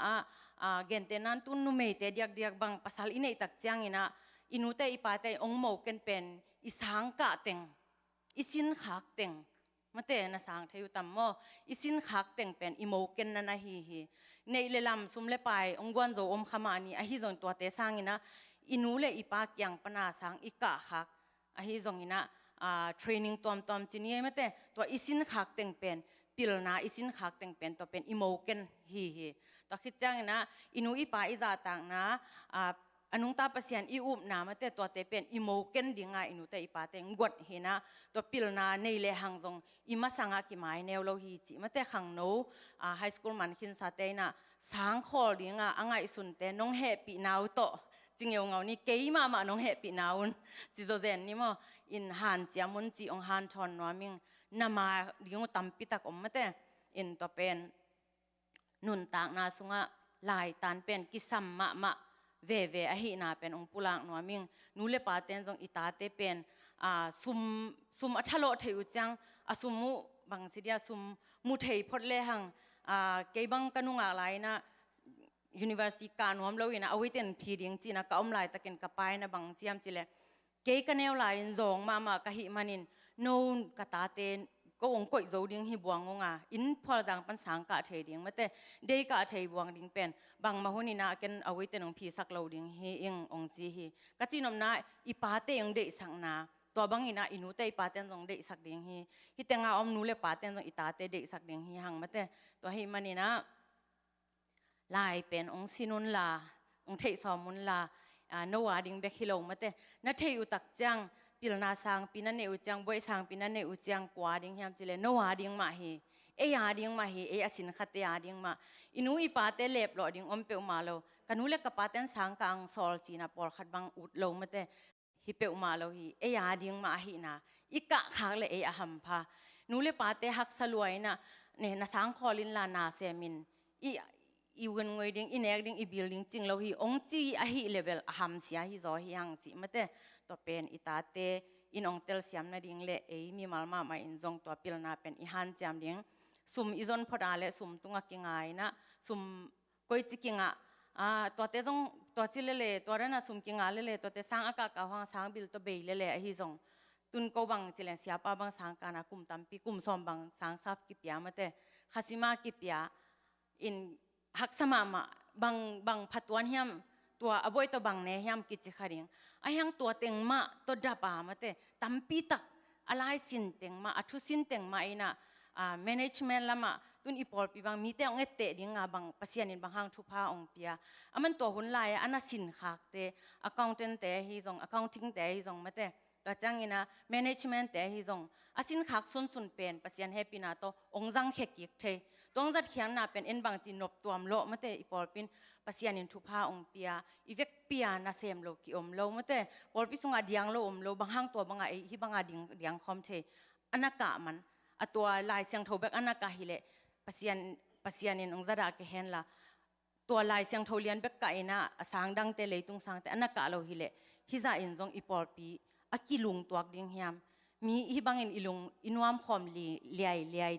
เกนเตนันตุนนุเมเตเดียกบางภาษาอินเอตักจังอินะอินุเตอิปาเตองโมเกนเป็นอิสังกะเต็งอิสินขักเต็งมาเตนะสังเทยุตัมโมอิสินขักเต็งเป็นอิโมเกนนันฮิในเลลัมซุมเลไปองกวนโจอมขมานีฮิจงตัวเตสังอินะอินูเลอิปากยังปนาสังอิกะขักฮิจงอินะเทรนนิ่งตอมจินีมาเตตัวอิสินขักเต็งเป็นปิลนาอิสินขักเต็งเป็นตัวเป็นอิโมเกนฮิตัวคิดจังอินะอินูอิปาอิจาตังนะอนุงตาปัสยันอีอุบนามาเตตัวเตเป็นอิโมเกนดิงาอินุเตอิปาเตงกดเฮนะตัวปิลนาในเลหังจงอิมาสังอากิไมเนวโลฮีจิมาเตขังโนไฮสคูลมันขินสาเตนะสังคอลดิงาอ่างอิสุนเตนงเฮปีนาวโตจ จริงเอวเงานี่เกยมาน้องเฮปีนาอุนจิโจเจนนี่มั้งอินฮันเจียมุนจีองฮันชอนนัวมิงนามาดิงตัมปิตักอมมะเตอินตัวเป็นนุนตากนาสุงะลายตันเป็นกิสัมมะเวอหินาเป็นองปุลังนัวมิงนูเลปาเตนจงอิตาเตเป็นซุมอัชโลเทอุจังซุมมุบางสิเดียซุมมุเทยพดเลหังเกยบังกันุงอะไรนะ University การนวมเราอยู่นะเอาไว้เต็นพีดิงจีนะก็อมลายตะเกินกับไปนะบางเสียมจีเลยเกยกันแนวลายซองมากะหิมันินโนนกะตาเตนก็องก่อยโจดิงหิบวงงาอินพอจังปันสังกะเทดิงมาแต่เดกะเทบวงดิงเป็นบางมาหุนินะกันเอาไว้เต็นองพีสักเราดิงเฮเององจีฮีกะจีนอมนาอีปาเตยังเดสังนาตัวบางอินะอินุเตอีปาเตนจงเดสักดิงฮีฮิเตงาอมนูเลปาเตนจงอิตาเตเดสักดิงฮีหังมาแต่ตัวหิมันินะลายเป็นองค์สินุนลาองค์เทศมุนลาโนวาดิงเบคิโลมาเตนัทเทอุตักจังปิลนาสังปินันเนอุจังบวยสังปินันเนอุจังกว่าดิงยามจิเลโนวาดิงมาเฮเอยาดิงมาเฮเออสินขัดเตยาดิงมาอินูอีปาเตเล็บหลอดิงอมเปอมาโลกันูเล็กกับปาเตนสังกังซอลจีนาปอลขัดบังอุดโลมาเตฮิเปอมาโลฮีเอยาดิงมาฮีนาอีกะขากเลเออหัมพานูเลปาเตหักสลวยนะเนี่ยนาสังคอลินลานาเซมินอีวันงวยดิ้งอีเนกดิ้งอีบิลดิ้งจริงเราฮีองจีอะฮีเลเวลฮัมเสียฮีจอฮีฮังจีมาเตตัวเป็นอิตาเตอินองเตลเสียมนาดิ้งเละมีมัลมาอินจงตัวพิลนาเป็นอีฮันจามดิ้งซุมอีจอนพอดาเลซุมตุงกิงไงนะซุมก้อยจิกิงะตัวเตจงตัวจิเลตัวนั้นซุมกิงาเลตัวเตสังอากาศกาวางสังบิลตัวเบยเลฮีจงตุนก็บังจิเลเสียป้าบังสังกานะกุมตัมปีกุมซอมบังสังซับกิปยามาเตคาซิมากิปยาอินหักสมามาบางพัดวันเฮียมตัวอบวยตัวบางเนเฮียมกิจขาริงไอยังตัวเต็งมาตัวดับมาเตตัมปีตักอะไรสินเต็งมาอัทุสินเต็งมาไอนะmanagement ละมาตุนอีพอลปีบางมีแต่องเตะดิ้งบางปัสยานินบางห้างทุพาองเปียมันตัวหุ่นลายอันน่ะสินขากเต accountant เตฮิจง accounting เตฮิจงมาเตตัวจังอินะ management เตฮิจงสินขากสุนเป็นปัสยานเฮปีนาโตองจังเขกิกเทตรงจัดเขียนน่ะเป็นเอ็นบางจีนบตัวมโลมาเตอีพอลปินปัสยานินทุพาองเปียอีเวกเปียน่ะเซมโลกิอมโลมาเตพอลปิสุงอาเดียงโลอมโลบางห้างตัวบางไอฮิบางอาเดียงคอมเทอันนักกะมันตัวลายเสียงโทเบกอันนักกะฮิเลปัสยานินองจัดอาเกเห็นละตัวลายเสียงโทเลียนเบกกะอินะสางดังเตเลยตุงสางแต่อันนักกะโลฮิเลฮิซาอินจงอีพอลปีอากิลุงตัวดิ่งเฮียมมีฮิบังอินอีลุงอินวามคอมเลีย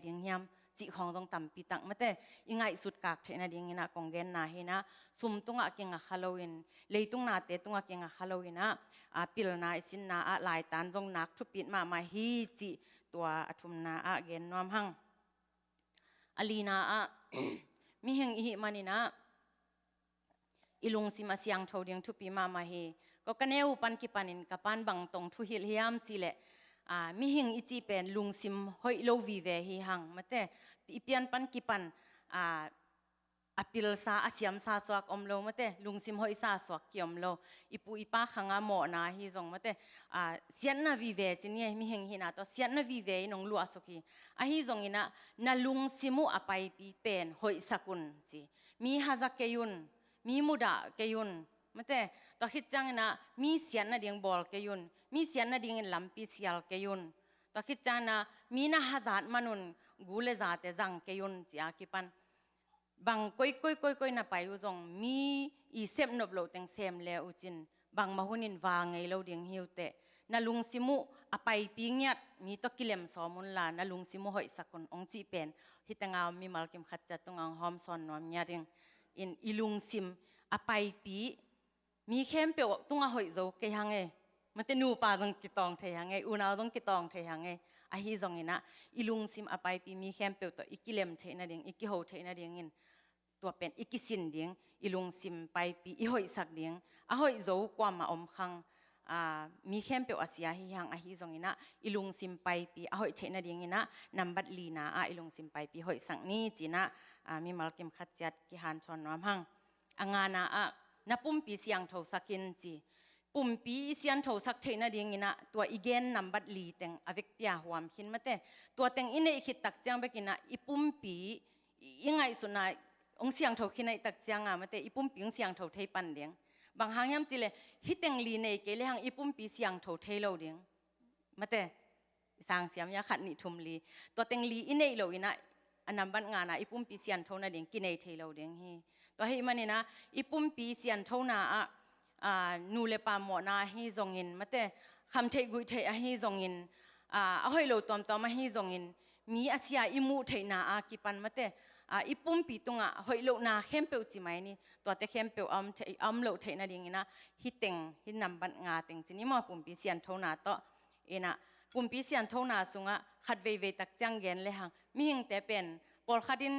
ดิ่งเฮียมจีของจงต่ำปีตังมาแต่ยังไงสุดกากเทนะดิ่งนะกองเกนนาเฮนะซุมตุงอาเกงอะฮาโลวีนเลยตุงนาเตตุงอาเกงอะฮาโลวีนนะปิลนาสินนาลายตันจงนักทุปิดมาฮีจีตัวอทุมนาเกนนวมหังอลีนามีเฮงอีมานีนะอีลุงสิมาเสียงโทดิ่งทุปีมาเฮก็กันเอวปันกิปันินกับปันบังตรงทุหิลเฮียมจีเลมีหิงอีจีเป็นลุงซิมหอยโลวีเวฮีหังมาแต่อีเปียนปันกิปันอปิลซาอาเซียมซาสวกอมโลมาแต่ลุงซิมหอยซาสวกเกี่ยมโลอีปูอีป้าขังอาหมอนาฮีจงมาแต่เสียนนาวีเวจีเนี่ยมีหิงหินาตัวเสียนนาวีเวนงลัวสุขีฮีจงอินะนาลุงซิมุอไปปีเป็นหอยสกุลจีมีฮาซักเกยุนมีมุดาเกยุนมาแต่ตัวคิดจังนะมีเสียนนาเดียงบอลเกยุนมีเสียนนาเดียงลำปีเสียลเกยุนตัวคิดจังนะมีนาฮาซัดมนุนกูเลซาเตจังเกยุนจีอาคิปันบางก้อยน่ะไปอุจงมีอีเซมนบโลเต็งเซมเลอุจินบางมาหุนินวางไงเราเดียงหิวเตนาลุงซิมุอไปปีเงียดมีตะกิเลมสอมุนลานาลุงซิมุหอยสักคนองจีเป็นฮิตังเอามีมัลกิมขัดจัดตรงอังหอมซอนนวมเงียดิงอินอีลุงซิมอไปปีมีเข้มเปียวตุงหอยโจเกยังไงมันจะนูปาตรงกิตองเทยังไงอุณาตรงกิตองเทยังไงฮีจงอินะอีลุงซิมอไปปีมีเข้มเปียวตัวอีกิเลมเทนาเดียงอีกิโฮเทนาเดียงอินตัวเป็นอีกิสินเดียงอีลุงซิมไปปีอีหอยสักเดียงหอยโจกว่ามาอมคังมีเข้มเปียวอาเซียฮียังฮีจงอินะอีลุงซิมไปปีหอยเทนาเดียงอินะนำบัดลีนาอีลุงซิมไปปีหอยสังนี้จีนะมีมัลกิมขัดจัดกิฮันชอนน้ำหังงานานับปุ่มปีเสียงโทสักินจีปุ่มปีเสียงโทสักเทน่าเดียงอินะตัวอีเกนนำบัดลีเต็งอเวกเปียหวมขินมาแต่ตัวเต็งอินเนอคิดตักจังไปกินะอีปุ่มปียังไงสุนัยองเสียงโทขินในตักจังมาแต่อีปุ่มปีเสียงโทเทปันเดียง บางหางยามจิเลฮิเต็งลีในเกเลหังอีปุ่มปีเสียงโถเทโลเดียงมาเตสางเสียมยาขัดนิทุมลีตัวเต็งลีอินเนโลอินะอันนั้นบันงานะอีปุ่มปีเสียงโทนาเดียงกินเอเทโลเดียงฮีตัวให้มันนี่นะอีปุ่มปีเสียงโทนานูเลปาหมอนาฮีจงอินมาเตคำเทกุยเทอฮีจงอินเอาให้โลตอมตอมมาฮีจงอินมีอาเซียอิมูเทนากิปันมาเตอีปุ่มปีตุงให้โลนาเข้มเปียวจิไหมนี่ตัวแต่เข้มเปียวโลเทนาเดียงนะฮิเต็งฮินำบันงาเต็งจินี่มาปุ่มปีเสียงโทนาต่อเอนะปุ่มปีเสียงโทนาสุงขัดเวเวตักจังเกนเลยหังมีหิงแต่เป็นปอลขัดิน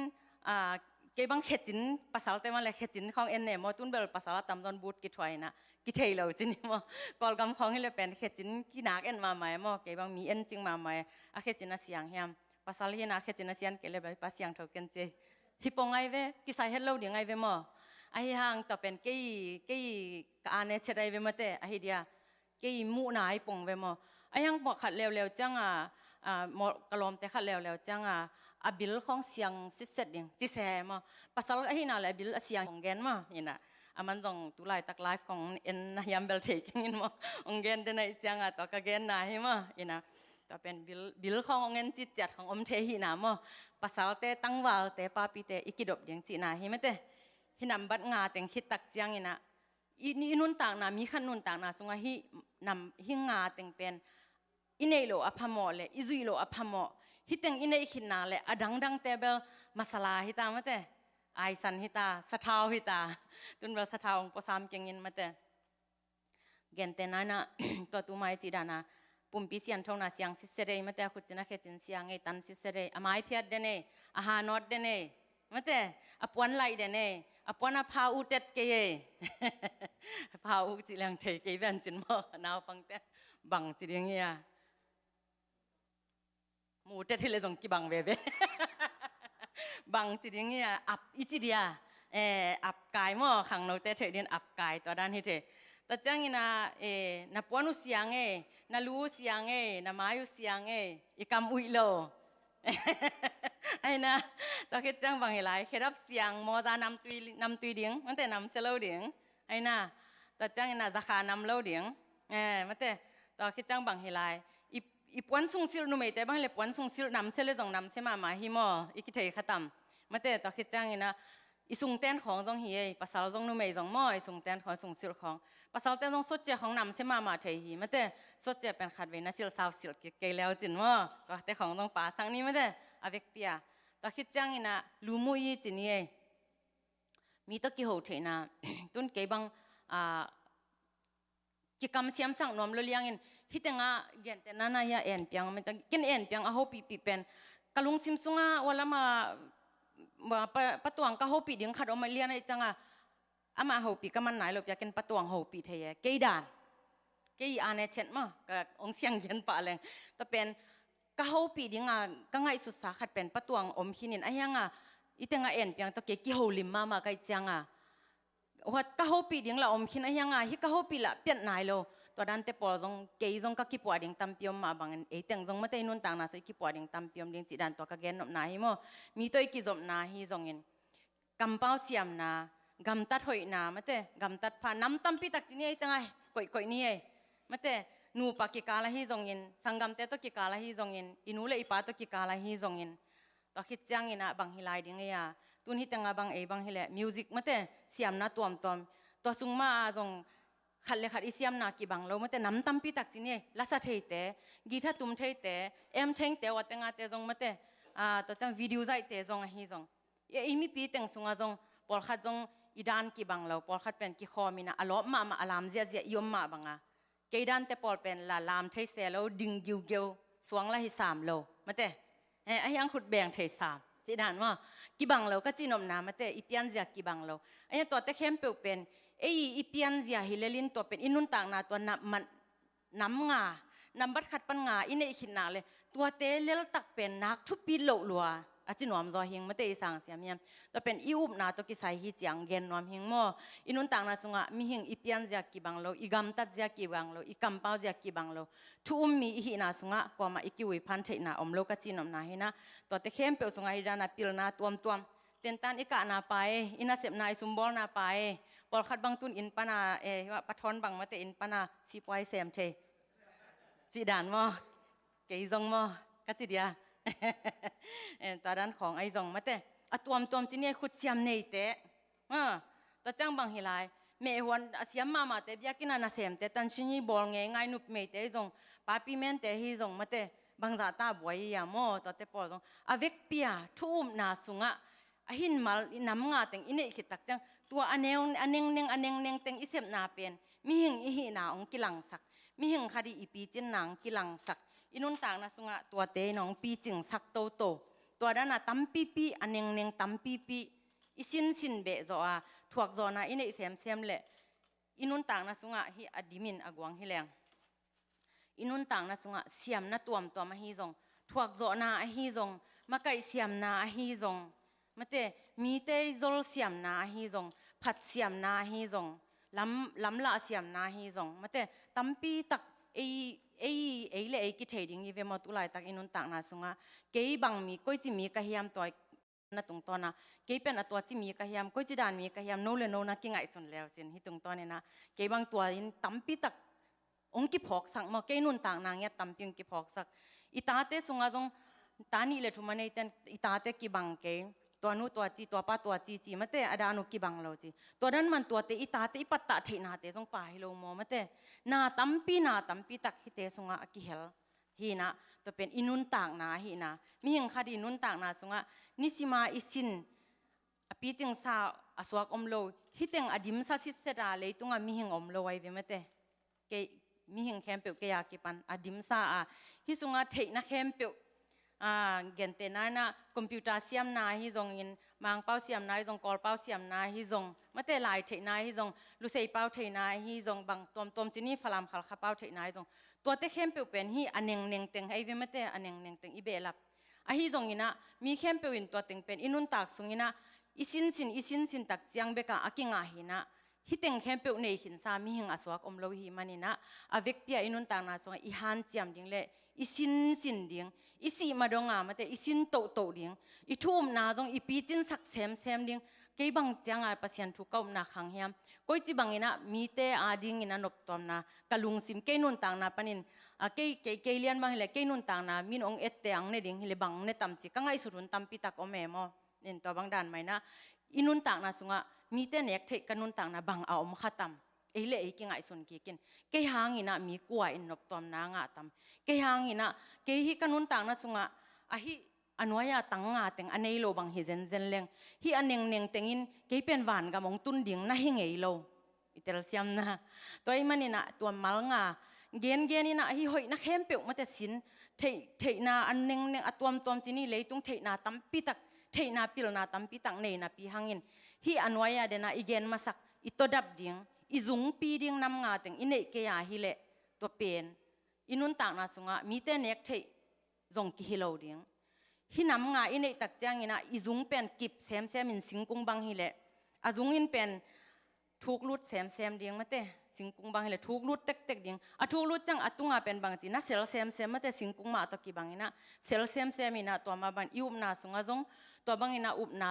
เก็บังเขจินภาษาแต่มาเลยเขจินของเอ็นเนี่ยมอตุนเบลภาษาตำตอนบูดกิถอยนะกิเทยเราจินี่มอกอลกำของให้เลยเป็นเขจินกินักเอ็นมาใหม่มอเก็บังมีเอ็นจริงมาใหม่เขจินเสียงเฮียมภาษาเฮียนะเขจินเสียงเกเลยแบบภาษาเสียงเท่ากันเจฮิปงไงเวกิใส่เฮลโลเดียงไงเวมอไอห่างต่อเป็นกี่การเนี่ยเชดไอเวมาเตไอเดียกี่มูนาไอปงเวมอไอยังบอกขัดเร็วๆจังหมอกระลมแต่ขัดเร็วๆจังบิลของเสียงสิเสดยังจิแซมภาษาไอ้น่ะแหละบิลเสียงของแกนมานี่นะมันจงตุลายตักไลฟ์ของเอ็นยามเบลเทกิงมาองแกนเดนไอเสียงต่อกแกนน่ะให้มานี่นะต่อเป็นบิลของเงินจิตจัดของอมเทหินะมาภาษาแต่ตั้งวาลแต่ปาปีแต่อีกิดบยังจีน่ะให้ไหมเตหินำบัดงาแต่งคิดตักเสียงนี่นะนี่นุ่นต่างนะมีขันนุ่นต่างนะสงฆ์หินำหิงาแต่งเป็นอินเนโลอพมอเลอิซุยโลอพมอฮิตังอินเนขินนาเลอดังเตเบลมาสลาฮิตามะเตไอซันฮิตาสะทาวฮิตาตุนเบลสะทาวองปสามเกงินมะเตเกนเตนานะตัวตุไมจิดานะปุ่มปีเสียนทงนาเสียงสิเสเรมะเตขุจนะเขจินเสียงไอตันสิเสเรอไมเพียดเดเนอาหานอดเดเนมะเตอปวนไลเดเนอปวนอพาอุเตตเกยพาอุจิลังเทเกยแวนจินมอนาวปังเตบังจิเรียงเฮียมูเตที่เลยส่งกี่บังเวเวบังจิเดียงเนี่ยอับอิจิเดียอับกายมั่วขังเราเตเถิดเดียนอับกายตัวด้านที่เจแต่จังงี้นะนับปวนุเสียงนาลูเสียงนามายุเสียงอีกำอุยโลไอ้นะตอนคิดจังบังเฮลัยเคดับเสียงมอจานำตุยเดียงมันแต่นำเซลเดียงไอ้นะแต่จังงี้นะจะขานำเล่าเดียงมันแต่ตอนคิดจังบังเฮลัยอีปวนซุงซิลนุ่มแต่บางเลยปวนซุงซิลนำเสลจงนำเสมาหิมออีกิเทยขตัมมาแต่ตอคิดจังนะอีซุงเต้นของจงเฮียภาษาจงนุ่มจงมออีซุงเต้นของซุงซิลของภาษาเต้นจงสดเจของนำเสมาเทยมาแต่สดเจเป็นขัดเวนัสิลสาวสิลเกยแล้วจินมอก็แต่ของจงป่าสังนี้มาแต่อเวกเปียตอคิดจังนะลูมุยจินี่มีตะกี้โหเทนะตุนเกบังกิกรรมเสียมสั่งนอมเลี้ยงอินฮิตงะเย็นแต่นั่นนะยาเอ็นเปียงมันจะกินเอ็นเปียงอาหูปีเป็นกะลุงซิมซุงะวันละมาปะตวงกะหูปีเดียงขัดออกมาเลี้ยงไอ้จังอามาหูปีก็มันไหนหลบอยากกินปะตวงหูปีเทียเกยดานเกยอันเนเช่นมากับองเสียงเย็นปะแรงแต่เป็นกะหูปีเดียงก็ไงสุดสาขัดเป็นปะตวงอมหินินไอ้ยังอีแต่งเอ็นเปียงตะเกยกี่หูลิมมาไกจังว่ากะหูปีเดียงละอมหินไอ้ยังฮิกะหูปีละเปลี่ยนไหนโลตัวดันเตปอจงเกยจงก็คิดปวดดิ่งตำเปียมมาบางเอเต็งจงไม่ได้นุ่นต่างนะสิคิดปวดดิ่งตำเปียมดิ่งจีดันตัวก็เกนนบนาฮิโมมีตัวกิจบนาฮิจงเงินกำเป้าเสียมนากำตัดหอยนาไม่ได้กำตัดผ่านน้ำตำปีตักจีนี่ไอ้ตั้งไงก่อยนี่ไอ้ไม่ได้นูปากิกาลาฮิจงเงินสังกำเตตัวกิกาลาฮิจงเงินอินูเลอีปาตัวกิกาลาฮิจงเงินตัวคิดจังเงินนะบางฮิลายดิ่งไงตุนฮิตังบางบางฮิเลมิวสิกไม่ได้เสียมนาตัวตัวสุงมาจงขัดเลยขัดอิเสียมนากีบังเราไม่แต่น้ำตั้มปีตักจีนี่ลักษณะเทยแต่กีถ้าตุ้มเทยแต่เอ็มเชงแต่วัดแต่งาแต่จงไม่แต่ตัวจังวิดีโอใจแต่จงฮิจงอีมีปีแต่งสุงจงปอลขัดจงอีดานกีบังเราปอลขัดเป็นกีคอมินะอารมณ์มาอารามเจียยมมาบังเกดันแต่ปอลเป็นลามเทยเซลดิ่งกิวเกวสวงละให้3โลไม่แต่ไอ้ยังขุดแบ่งเทย3จีดานว่ากีบังเราก็จีนมน้ำไม่แต่อีเปียนเจียกีบังเราไอ้ตัวแต่เข้มเปลวเป็นอีเปียนเสียฮิเลลินตัวเป็นอินุนต่างนาตัวน้ำงานำบัดขัดปัญงาอินในขินนาเลยตัวเตเลลตักเป็นนักทุบปีโลลัวอาจินวมจอหิงมาเตอีสังเสียมีตัวเป็นอิอุบนาตัวกิไซฮิจียงเกนนวมหิงโมอินุนต่างนาสุงะมีหิงอีเปียนเสียกีบังโลอีกัมตัดเสียกีบังโลอีกัมเปาเสียกีบังโลทุมมีหินาสุงะกว่ามาอีกิวิพันเทนาอมโลกจินอมนาหินะตัวเตเข้มเปลสุงะฮิดานาปิลนาตัวม เต็นตันอีกะนาไปอินาเสพนาซุมบอลนาไปปอลคัดบังตุนอินปานาว่าปะทอนบังมาเตอินปานาซีปอยเซมเชจีดานมอเกยจงมอกัจิเดียตอนนั้นของไอจงมาเตอตัวมจีเนี่ยขุดเสียมเนยเตตะจังบังฮิไลเมวันเสียมมาเตบียกินานาเซมเตตันชินีบอลง่ายนุบเมยเตจงปาปิเมนเตฮิจงมาเตบางจาตาบวยยามอตเตปอจงอเวกเปียทุ่มนาสุงะหินมาน้ำงาเต็งอินเนขิตักจังตัวอันเนงเต็งอิเสพนาเป็นมีหิงอิหินาองกิลังสักมีหิงคดีอีปีจินนางกิลังสักอินุนต่างนาสุงะตัวเตนองปีจิงสักโตตัวด้านน่ะตั้มปีอันเนงตั้มปีอิสินเบะจอถวกจอนาอินเนเซมเละอินุนต่างนาสุงะฮิอดิมินอกวงฮิแรงอินุนต่างนาสุงะเสียมนาตัวมาฮิจงถวกจอนาฮิจงมาไก่เสียมนาฮิจงมาเตมีเตยโซลเสียมนาฮิจงผัดเสียมนาฮิจงลำละเสียมนาฮิจงมาเตตั้มปีตักเอเล่กิเทดิ้งยีเวมาตุไลตักอินุนต่างนาสุงะเกยบังมีก้อยจิมีกะเฮียมตัวนาตรงตอนนะเกยเป็นตัวจิมีกะเฮียมก้อยจิดานมีกะเฮียมโนเลโนนะกิไงสุนแล้วจินฮิตรงตอนนี้นะเกยบังตัวอินตั้มปีตักองกิพอกสักมาเกยนุนต่างนางเงี้ยตั้มปีองกิพอกสักอิตาเตสุงะจงตานี่เลยทุมันในเต็นอิตาเตกิบังเกยตัวนู้ตัวจีตัวป้าตัวจีมาเตอดานุกิบังเราจีตัวนั้นมันตัวเตอิตาเตอิปัตตะเทนาเตจงป่าฮิโลโมมาเตนาตั้มปีตักฮิเตสุงะกิเฮลฮีนะตัวเป็นอินุนต่างนาฮีนะมีหิงคดีนุนต่างนาสุงะนิสิมาอิสินอปีจิงซาอสวกอมโลฮิเตงอดิมซาสิเสดาเลยตุงะมีหิงอมโลไว้เวมาเตเกมีหิงแคมเปิลเกยากิปันอดิมซาฮิสุงะเทนะแคมเปิลเกนเตนานะคอมพิวเตอร์เสียมนาฮิจงอินมังเป้าเสียมนาฮิจงกอลเป้าเสียมนาฮิจงมาเตลายเทนาฮิจงลุเซเป้าเทนาฮิจงบังตอมจินี่ฟลามขัลข้าเป้าเทนาฮิจงตัวเตเข้มเปลเป็นฮิอันเนงเต็งไอเวมาเตอันเนงเต็งอีเบลับฮิจงอินะมีเข้มเปลอินตัวเต็งเป็นอินุนตากสุงอินะอิสินตักเจียงเบกะอากิงาฮินะฮิเต็งเข้มเปลในหินซามีหิงอสวกอมโลหิมันนะอเวกเปียอินุนตากนาสุงอิฮันเจียมดิงเละอิสินดิงอิสีมาดงมาเตอิสินโตดิงอิทุ่มนาจงอิปีจินสักเซมดิงเกยบังจังปัสยันทุกเอานาขังเฮียมก้อยจิบังอินะมีเตอาดิงอินะนบตอมนากะลุงซิมเกยนุนต่างนาปนินเกยเลียนบังฮิเลเกยนุนต่างนามินองเอตเตอังเนดิงฮิเลบังเนตัมจิกังไอสุรุนตัมปิตักอเมมอเนนตัวบังดานไหมนะอินุนต่างนาสุงะมีเตเนกเทกันนุนต่างนาบังเอาอมขัดตัมเอเล่กิงไอสุนกินเกยหางอินะมีกัวอินนบตอมนางะตัมเกยหางอินะเกยฮิกันนุนต่างนาสุงะฮิอันวายาตังงาเต็งอันเอโลบังฮิเซนเลงฮิอันเนงเต็งอินเกยเป็นหวานกับมงตุนดิ่งนะฮิงเอโลอิเตลเซียมนะตัวไอ้มันนี่นะตัวมัลงาเกนนี่นะฮิหอยนักเข้มเปียวมาแต่สินเทนาอันเนงอัตวมจีนี่เลยตุงเทนาตัมปีตักเทนาปิลนาตัมปีตักเนนาปีหังอินฮิอันวายาเดนะอีเกนมาสักอิโตดับดิ่งอิจุงปีดิ่งนำงาเต็งอินเนเกียฮิเลตัวเป็นอินุนต่างนาสุงะมีแต่เนกเทจงกิฮิโลดิ่งฮินำงาอินเนตักจังอินะอิจุงเป็นกิบเซมอินสิงกุงบังฮิเลอาจุงอินเป็นทุกลุดเซมดิ่งมาเตสิงกุงบังฮิเลทุกลุดเต็กดิ่งทุกลุดจังตุงาเป็นบางจีนะเซลเซมมาเตสิงกุงมาตะกีบังอินะเซลเซมอินะตัวมาบันอิอุบนาสุงะจงตัวบังอินะอุบนา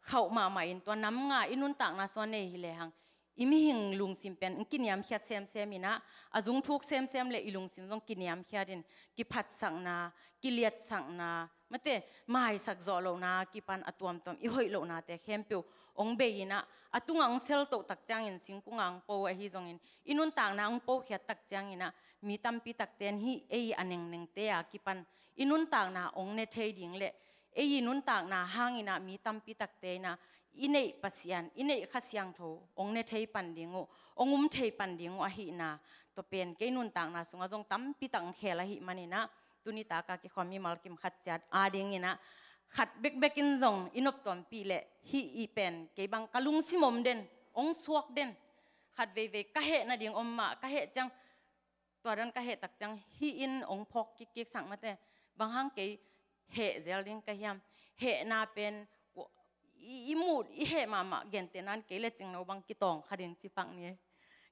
เข้ามาใหม่ตัวนำงาอินุนต่างนาส่วนเนฮิเลหังอิมิหิงลุงซิมเป็นกินยามเขียดเซมอินะอาจุงทุกเซมเลยอิลุงซิมจงกินยามเขียดินกิพัดสังนากิเลียดสังนามาเตไม่สักจอโลนากิปันอตวมอีหอยโลนาเตเข้มเปียวองเบยินะอตุงังเซลโตตักจังอินสิงกุงังโปไอฮิจงอินุนต่างนางโปเขียดตักจังอินะมีตัมปีตักเตนฮิเออันเนงเตะกิปันอินุนต่างนาองเนเทดิงเละอินุนต่างนาหางอินะมีตัมปีตักเตนะอินเนปัสยันอินเนขัสยังโถองเนเทปันดิงองเทปันดิงอหินาตัวเป็นเกนุนต่างนาสุงจงตัมปีตังเขลหิมันนะตุนิตากากิความมีมัลกิมขัดจัดดิงอินะขัดเบกอินจงอินบตอมปีเละฮิอีเป็นเกบังกะลุงซิมอมเดนองสวกเดนขัดเวกะเหนาดิงอมมากะเหจังตัวนั้นกะเหตักจังฮิอินองพกกิกสั่งมาแต่บางห้างเกเหเซลดิงกะยามเหนาเป็นอีมูดอีเหมาเกนเตนั้นเกเลจิงโนบังกิตองขัดิงจิปังเนี่ย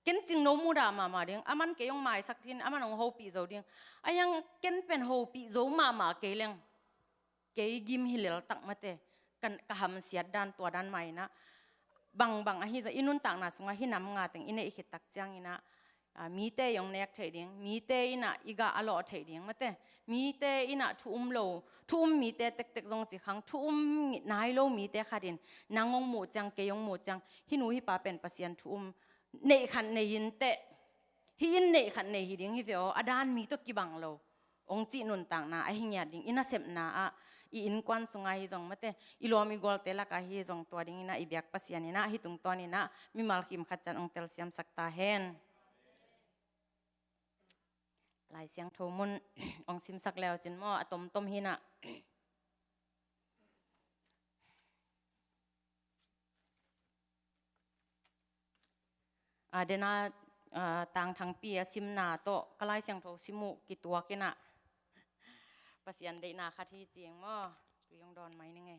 เกนจิงโนมูดามาดิงอามันเกยองไม้สักทีอามันองโฮปีโจดิงอายังเกนเป็นโฮปีโจมาเกลงเกยกิมฮิเลลตักมาเต กันกะหำเสียดด้านตัวด้านใหม่นะบางอาฮิจะอินุนต่างนาสุงาฮินำงาแต่งอินเนอิขิตักจังอินะมีเตยองเนกเทดิงมีเตอินะอีกาอลอเทดิงมาเตมีเตอินะทุ่มโลทุ่มมีเตเต็กๆจงจิขังทุ่มนายโลมีเตขาดินนางงหมูจังเกยงหมูจังฮินูฮิปาเป็นปัสยันทุ่มเนขันเนยินเตฮิอินเนขันเนฮิดิงฮิเฟออดานมีตกิบังโลองจีนุนต่างนาอหิงยาดิงอินะเสพนาอินควันสุงาฮิจงมาเตอิโลมิกอลเตลักาฮิจงตัวดิ้งนะอิเบียกปัสยันนะฮิตุงตัวนี้นะมีมัลคิมขัดจันองเตลเซียมสักตาเฮนหลายเสียงโทมุน องซิมสักแล้วจินมออะตมต้มหินะเดน่าต่างทางปีซิมนาโตก็ไล่เสียงโทซิมุกิตัวกินะปัสยันเดนาคาที่เจียงมอตัวยองดอนไหมนี่ไง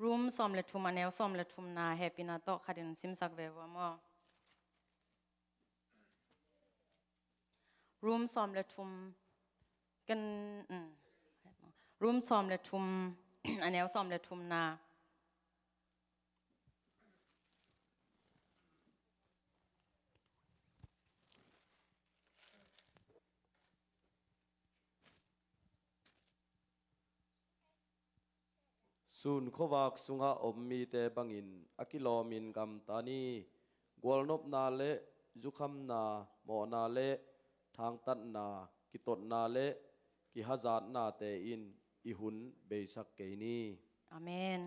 รูมซอมเลทุมอันเอลซอมเลทุมนาแฮปปี้นาโตคาดินซิมสักเววมอรูมซอมเลทุมกันรูมซอมเลทุม อันเอลซอมเลทุมนาศูนย์ขวักสุงาอมมีเตบังอินอากิโลมินกำตานีกวลนบนาเลจุคำนาหมอนาเลทางตัดนากิตดนาเลกิฮาจาดนาเตอินอิหุนเบสักเกนีอาเมน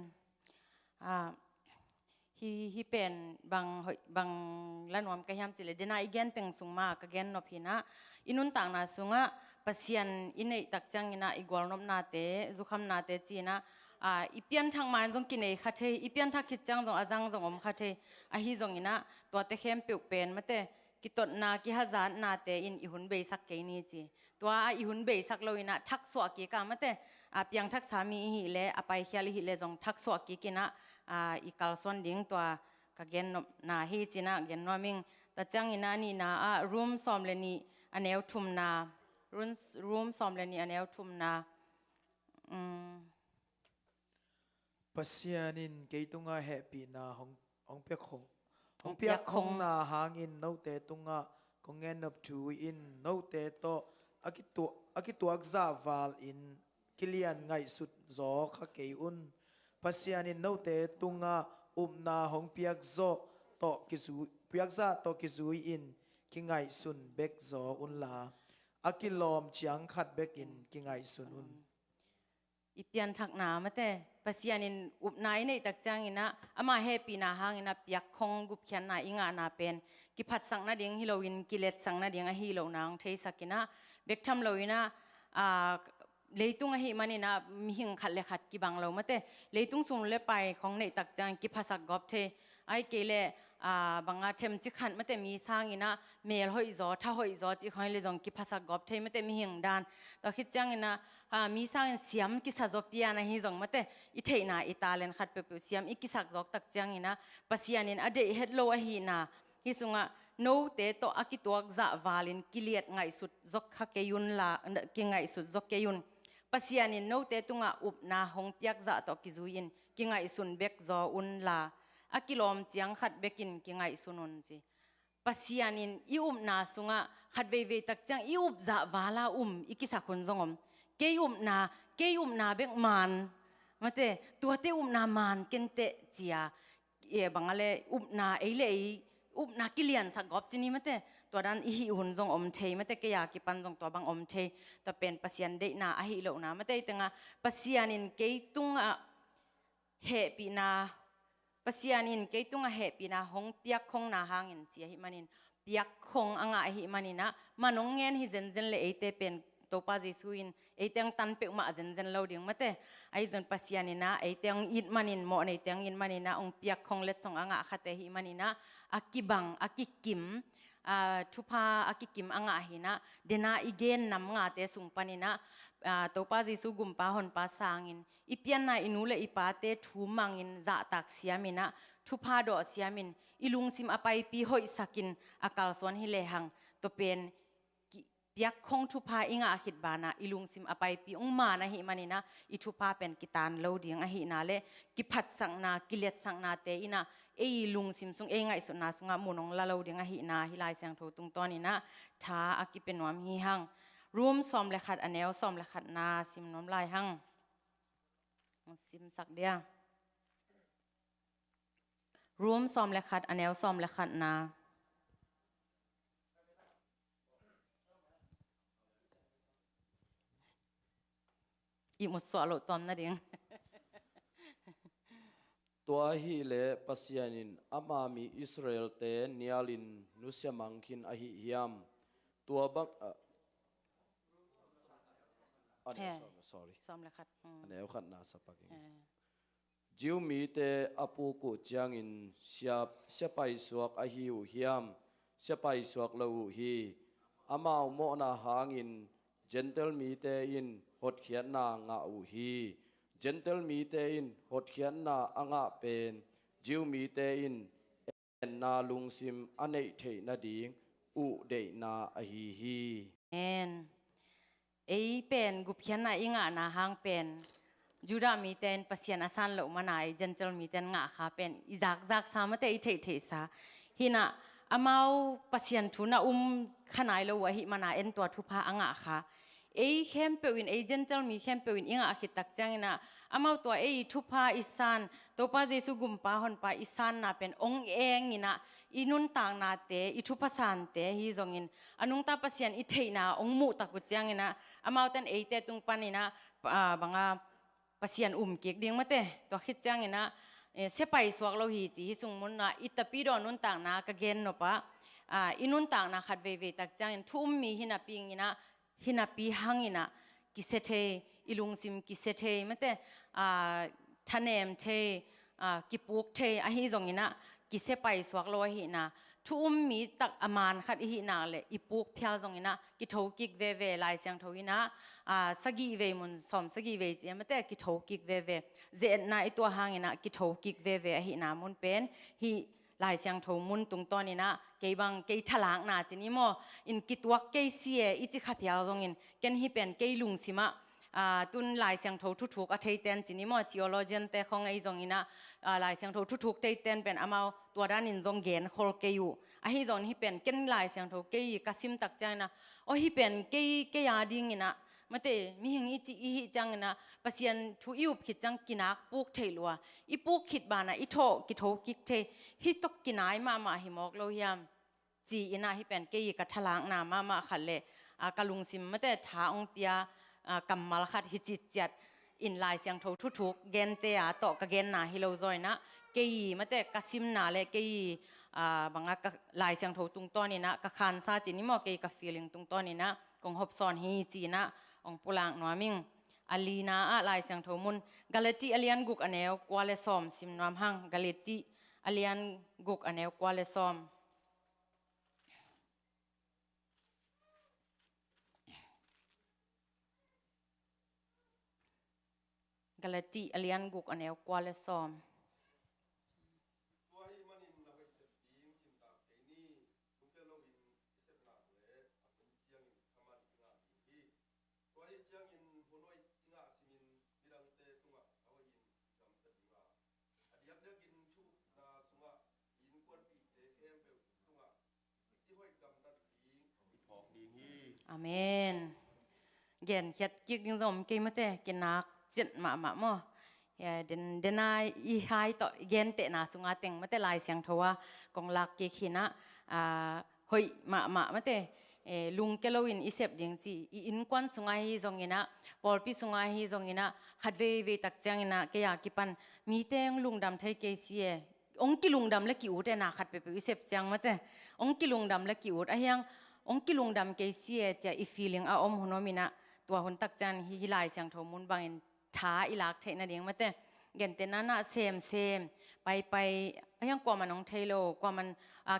ฮีเป็นบางละนวมกะยามจิเลเดนาอีเกนตึงสุงมากะเกนนพินะอินุนต่างนาสุงะปัสยันอินเนตักจังอินะอีกวลนบนาเตจุคำนาเตจีนะอีเปียนทางมันจงกินเอขัดเทอีเปียนทักคิดจังจงอาจังจงอมขัดเทฮีจงอินะตัวเตเข้มเปียกเป็นมาเตกิตดนากิฮาจานนาเตอินอิหุนเบสักเกนีจีตัวอิหุนเบสักโลอินะทักสวกิกามาเตเปียงทักสามีหิเลไปเฮียลิหิเลจงทักสวกิกินะอีกาลส่วนดิ้งตัวกะเกนนาฮีจีนะเกนนวมิงแต่จังอินะนี่นารูมซอมเลนีอันเอลทุมนารูมซอมเลนีอันเอลทุมนาPasianin kay tunga happy na hong piak khong na hangin no te tunga kong end up to in no te to akitu agza val in kilian ngai sut zo kha kei un pasianin no te tunga na hong piak zo to kisu piak za to kisui in ki ngai sun bek zo un la akilom chiang khat bek in ki ngai sun unอีเปียนทักนามาแต่ปัสยานินอุบนายในตักจังอินะอามาเฮปีนาหางอินะเปียกคงกุบเขียนนาอิงานาเป็นกิพัดสังนาเดียงฮิโลวินกิเลสสังนาเดียงฮิโลนางเทสักินะเบกทำโลวินะเลยตุงหิมันนี่นะมีหิงขัดเลขัดกิบังเรามาแต่เลยตุงสุนเลไปของในตักจังกิพัดสักกอบเทไอเกเลบางอาเทมจิขันมาแต่มีสร้างอินะเมลหอยจอถ้าหอยจอจิคอยเลยจงกิพัดสักกอบเทมาแต่มีหิงดานต่อคิดจังอินะมีสร้างเสียมกิสักจบเปียนะฮิจงมาแต่อิเทน่าอิตาเลนขัดเปเปเสียมอิกิสักจบตักจังอินะปัสยานินอเดเฮดโลหินาฮิสุงะโนเตโตอากิตัวจะวาลินกิเลสไงสุดจกขเกยุนลากิไงสุดจกเกยุนปัสยานินโนเตตุงะอุบนาหงเปียกจะตอกิจุยินกิไงสุนเบกจออุนลาอากิลอมเจียงขัดเบกินกิไงสุนุนจีปัสยานินอิอุบนาสุงะขัดเวเวตักจังอิอุบจะวาลาอิกิสักคนจงอมเกยุมนาเบกมันมาเตตัวเตอุมนามันเกนเตเจียบางอะไรอุบนาเอเลอุบนากิเลียนสักกอบจีนี่มาเตตัวนั้นอิหุ่นจงอมเทมาเตเกียกิปันจงตัวบางอมเทแต่เป็นปัสยันเดนาอหิโลนามาเตตังปัสยานินเกตุงเฮปีนาปัสยานินเกตุงเฮปีนาหงเปียกคงนาหางอินเจียหิมันินเปียกคงอ่างหิมันินะมันงเงินหิเจนเลเอเตเป็นตัวป้าจิสุอินไอเตียงตันเปกมาเจนเราเดียงมาเตไอจนปัสยานินะไอเตียงอินมันินหมอในเตียงอินมันินะองเปียกคงเล็ดสงอ่างขัดเตหิมันินะอากิบังอากิกิมทุพาอากิกิมอ่างหินะเดน่าอีเกนนำงาเตสุงปานินะตัวป้าจิสุกุมป้าหอนป้าสางอินอีเปียนนาอินูเลอีป้าเตทูมังอินจะตักเสียมินะ ทุพาดอเสียมินอีลุงซิมอไปปีหอยสักินอากาลสวนฮิเลหังตัวเป็นเปียกคงทุพาอิงอาหิดบานาอีลุงซิมอไปปีองมานะหิมานินะอีทุพาเป็นกิตานโลดิงอหินาเลกิพัดสังนากิเลสสังนาเตอินะเอลุงซิมซุงเอไงสุนาสุงามุนองละโลดิงอหินาฮิลายเสียงโทตุงตอนนี้นะท้าอากิเป็นวามฮิหังรวมซอมเลขัดอเนวซอมเลขัดนาซิมน้อมลายหังซิมสักเดียรวมซอมเลขัดอเนวซอมเลขัดนาอีมุสสวโลตอมนะเดียง ตัวฮีเลปัสยานินอามามีอิสราเอลเตเนียลินนุสยมังคินอหิยามตัวบักอันนี้ sorry ซอมเลขัด อันนี้ขัดนาสปักจิวมีเตอปูกุจางอินเสียไปสวกอหิวเฮียมเสียไปสวกลาวฮีอามาโมนาหางอินเจนเทลมีเตอินหดเขียนนางาอูฮีเจนเทลมีเตอินหดเขียนนาอ่างเป็นจิวมีเตอินเอ็นนาลุงซิมอันเนเทนาดิงอุเดนาอหิฮีเอ็นเอเป็นกุเพียนนาอิงานาหางเป็นจูดามีเตนปัสยานาสันโลมานาเจนเทลมีเตนงาค่ะเป็นอิจากสามเตอิเทสาฮินะอามาปัสยานทุนาขนายโลวะหิมานาเอ็นตัวทุพาอ่างค่ะเอเข้มเปวินเอเจนเทลมีเข้มเปวินอิงอาคิตักจังนะอามาตัวเอทุพาอิสานตัวป้าเจสุกุมปาฮอนปาอิสานนาเป็นองเองนี่นะอินุนต่างนาเตอิทุพสานเตฮิจงอินอนุงตาปัสยานอิเทนาองมุตักุจังนะอามาตันเอเตตุงปานี่นะบางปัสยานเก็กเดียงมาเตตัวคิดจังนะเสไปสวกเราหีจีสุงมุนนะอิตาปีดอนุนต่างนากะเกนเนาะปะอินุนต่างนาขัดเวตักจังทุ่มมีหินาปิงนะหินาปีหังนะกิเซเทอิลุงซิมกิเซเทมาเตทะเนมเทกิปุกเทอหิจงนะกิเสไปสวกเราหินะทุ่มมีตักอามานขัดหินาเลยอิปุกเพียจงนะกิโถกิกเวลายเสียงโถหินะสกีเวมุนสอมสกีเวจีมาเตกิโถกิกเวเจนนาไอตัวหังนะกิโถกิกเวหินามุนเป็นหิลายเสียงโถมุนตุงตอนนี้นะเกยบังเกยทลางนาจีนี่โมอินกิตัวเกยเสียอิจิขับยาวตรงอินเกนฮิเป็นเกยลุงสิมะตุนลายเสียงโถทุกๆอัฐิเตนจีนี่โมจิโอโลจีนแต่ของไอจงอินะลายเสียงโถทุกๆเตเตนเป็นอามาตัวด้านอินจงเกนโคลเกยูไอฮิจงฮิเป็นเกนลายเสียงโถเกยกัสิมตักใจนะโอฮิเป็นเกยาดิงอินะมาเตมีหิงอิจิอิจังนะปัสยันทุอิวผิดจังกินักปุกเทลัวอีปุกขิดบานะอีโถกิโถกิกเทฮิตกกินายมาหิมอกโลยามจีอินะฮิเป็นเกยกัทลางนามาขัดเลกะลุงซิมมาเตถาองเปียกัมมาลขัดฮิจิตจัดอินลายเสียงโถทุกเกนเตะต่อกะเกนนาฮิโลซอยนะเกยมาเตกะซิมนาเลเกยบางลายเสียงโถตุงต้นนี่นะกะคานซาจีนี่มอเกยกะฟีลิงตุงต้นนี่นะกงฮบซอนฮีจีนะองปุลางนัวมิงอาลีนาลายเสียงโทมุนกาเลติอเลียนกุกอเนวกวาเลซอมซิมนวมหังกาเลติอเลียนกุกอเนวกวาเลซอมกาเลติอเลียนกุกอเนวกวาเลซอมอาเมนเกนเขียดกิกยังจมกิมาเตกินนักจิตมาโมเดนายอีไฮต่อเกนเตนาสุงาเต็งมาเตลายเสียงทัวกองลักกิขินะเฮ้ยมาเตลุงเกลวินอิเซบดิงจีอินควันสุงาฮีจงอินะปอลปีสุงาฮีจงอินะขัดเวตักจังอินะเกียกิปันมีเตงลุงดำไทยเกเซียองกิลุงดำและกิวเตนาขัดไปอิเซบจังมาเตองกิลุงดำและกิวอะยังองกิลุงดำเกเซียจะอีฟีลิงอาอมหุนมินะตัวหุนตักจันฮิลายเสียงโทมุนบางอินท้าอิลักเทนเดียงมาเต เกนเตน่าเซมไปยังกว่ามันน้องเทโลกว่ามัน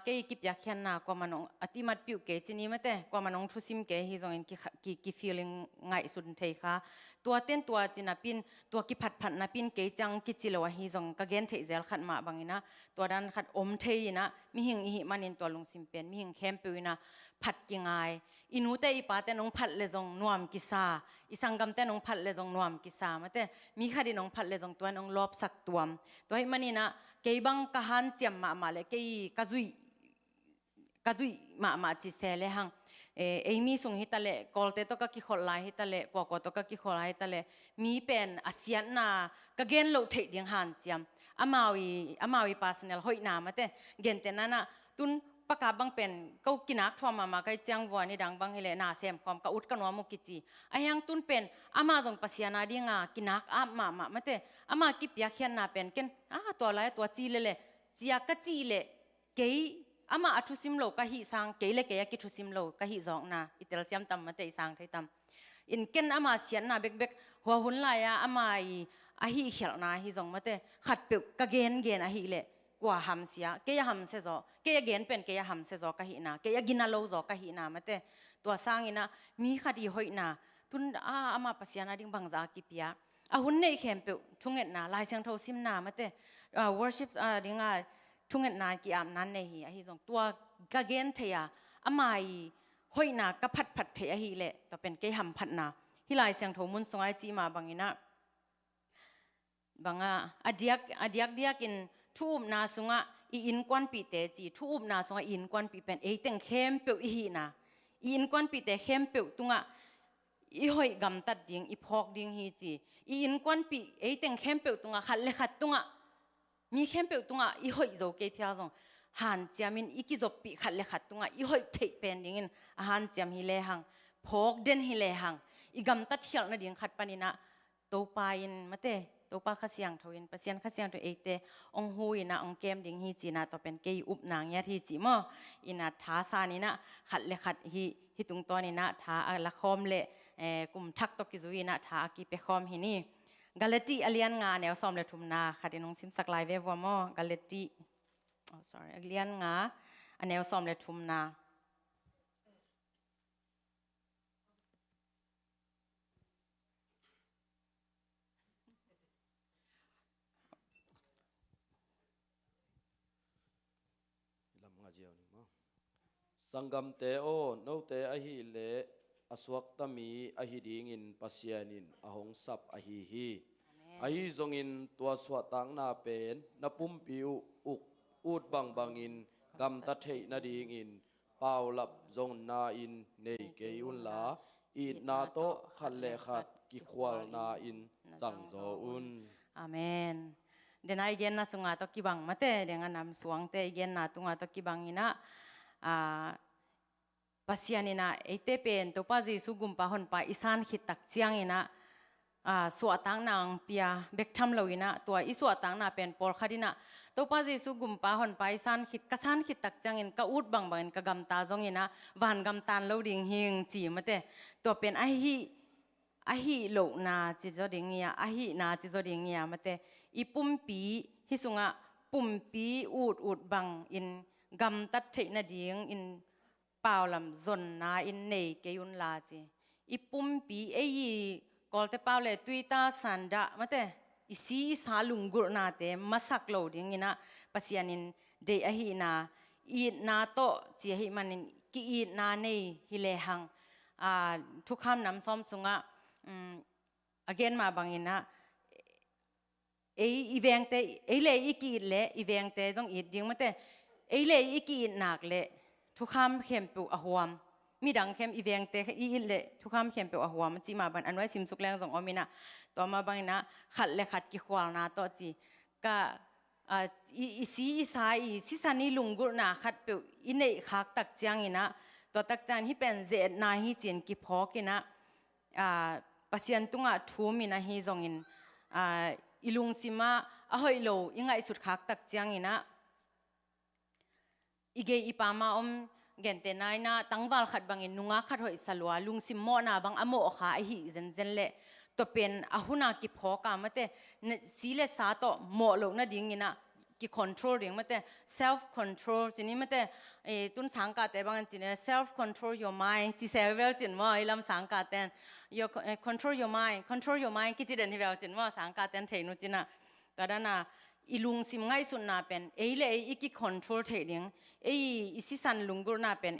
เกยกิบอยากเขียนนากว่ามันน้องอติมัดปิวเกจินี้มาแต่กว่ามันน้องทุสิมเกฮิซองอินกิ feeling ง่ายสุดเทค่ะตัวเต้นตัวจินาปินตัวกิผัดนาปินเกจังกิจิโลฮิซองกะเกนเทเซลขัดมาบังอินะตัวดันขัดอมเทยนะมีหิงอิหิมันอินตัวลุงซิมเป็นมีหิงแคมปิวนะผัดกิงไงอินูเตอีปาเตน้องผัดเลซองนวมกิซาอีสังกัมเตน้องผัดเลซองนวมกิซามาแต่มีขัดน้องผัดเลซองตัวน้องลอบสักตัวให้มันนี่นะเกยบังกะฮันเจียมมาเลยเกยกะจุยมาจิเซเลหังมีส่งฮิตาเลกอลเตตก็กิขอลายฮิตาเลกว่าตก็กิขอลายฮิตาเลมีเป็นอาเซียนนากะเกนโลเทดิงฮันเจียมอามาวีปาสเนลหอยนามาแต่เกนเตนันนะตุนปากาบังเป็นก็กินักทวมาไกจังวัวนี่ดังบังเฮเลนาเซมความกะอุดกันว่ามุกิจีไอยังตุนเป็นอามาจงปัสยานาดีงากินักมาแต่อามากิปยาเขียนนาเป็นเกนตัวไรตัวจีเลยจียากะจีเลยเกยอามาอัทุสิมโลกะฮิสังเกยเลยเกยกิทุสิมโลกะฮิจองนาอิตาลียมตัมมาแต่สังไทยตัมอินเกนอามาเสียนนาเบกหัวหุ่นลายอามาอาฮิเขลนาฮิจองมาแต่ขัดเปียวกะเกนอาฮิเลยกว่าหำเสียเกยหำเสจอเกยเกนเป็นเกยหำเสจอกะหินาเกยกินาโลจอกะหินามาแต่ตัวสร้างอินะมีคดีหอยนาตุนอามาปัสยานาดิ่งบังจากิปยาหุ่นในเข้มเปียวทุ่งเงินนาลายเสียงโทซิมนามาแต่worship ดิ่งทุ่งเงินนากี่อาบนั้นในฮีอาฮิจงตัวกะเกนเทียอามาหอยนากะผัดเทียฮีเละตัวเป็นเกยหำผัดนาฮิลายเสียงโทมุนสงไอจีมาบังอินะบังอดียกกินทูบนาสุงะอินควันปีเตจีทูบนาสุงะอินควันปีเป็นเต็งเข้มเปียวอีนะอินควันปีเตเข้มเปียวตุงะอีหอยกำตัดดิ่งอีพอกดิ่งฮีจีอินควันปีเต็งเข้มเปียวตุงะขัดเลขัดตุงะมีเข้มเปียวตุงะอีหอยโจเกพิอาซงหันจามินอีกิจบปีขัดเลขัดตุงะอีหอยเทเป็นดิ่งหันจามฮิเลหังพอกเด่นฮิเลหังอีกำตัดเขียลนะดิ่งขัดปานินะโตปายินมาเตตัวป้าขเสียงทวินปัสยันขเสียงตัวเตองหุยนะองเกมดิ่งฮีจีนะตัวเป็นเกยอุบนางยาทีจีมั้อินะท้าซานี่นะขัดเลขัดฮิตุงตัวนี่นะท้าละคอมเละกุมทักตกิจุยนะท้ากีเปคอมฮินี่กาเลตีอเลียนงาแนวซ้อมเลทุมนาขัดนงซิมสักลายเววมั้กาเลตีsorry อเลียนงาแนวซ้อมเลทุมนาสังกัมเตโอโนเตอหิเลอสวักตมีอหิดิงินปัสยานินอหงสับอหิฮีอหิจงอินตัวสวดตังนาเป็นนปุ่มปิวอุกอูดบังอินกำตัดเทนาดีงินเปล่าหลับจงนาอินเนเกยุนลาอีดนาโตขัดเลขัดกิควาลนาอินจังโซอุนอาเมนเดนายเกนนาสุงาตกิบังมาเตเดงานำสวงเตเกนนาตุงาตกิบังอินะpasianina ete pen to pa jesu gumpa hon pa isan khit tak chiang ina so atang nang pia bektham loina to isu atang na pen por khadina to pa jesu gumpa hon pa isan khit kasan khit tak chiang in ka ut bang bang ka gam ta jong ina van gam tan lo ding hing chi mate to pen a hi lo na chi zo ding ya a hi na chi zo ding ya mate ipum pi hi sunga pumpi ut bang in gam tat thei na ding inเปล่าลำจนนาอินเนยเกยุนลาจีอีปุ่มปีกอลเตเปล่าเลยตุยตาสันดามาเตอีสีสาลุงกุนาเตมาสักโลดิ้งนะปัสยานินเดอหินาอีนาโตจีหิมันนินกีอีนาเนยฮิเลหังทุกคำนำซ้อมสุงะagain มาบางอินนะอีเวงเตเลยอีกีเละอีเวงเตจงอีดิ้งมาเตเลยอีกีหนักเละทุกคำเข้มเปียวอหวมมีดังเข้มอีเวงเตะอีเละทุกคำเข้มเปียวอหวมจีมาบันอันไว้ซิมสุกแรงส่งอมินะต่อมาบังนะขัดเลขัดกิควาลนาต่อจีก็อีสายสิสันนี่ลุงกุนาขัดเปียวอีเนยขักตักจางอินะตัวตักจางที่เป็นเจดนาฮิจีนกิพอกินะปัสยันตุงะทูมินะฮิจงอินอีลุงซิมาอหอยโลยังไงสุดขักตักจางอินะอีเกอีปามาเกนเตนายนะตั้งบาลขัดบางอินนุงะขัดหอยสลัวลุงซิมโมนาบางอโมอขาไอหิเซนเละโต ตัวเป็นอาหุนากิพอกามาเตสีเลสาโตโมโลนะดิ่งนะกิ control ดิ่งมาเต self control จินี้มาเตตุนสังกัดแต่บางจิเนี่ย self control your mind จิเซเวลจินว่าลำสังกัดแต่ your control your mind กิจิเดนที่เวลจินว่าสังกัดแต่เทนุจินะแต่ด้านน่ะอีลุงซิมง่ายสุดน่ะเป็นเล่อีกิ control เทดิ่งอีสิสันลุงกุน่ะเป็น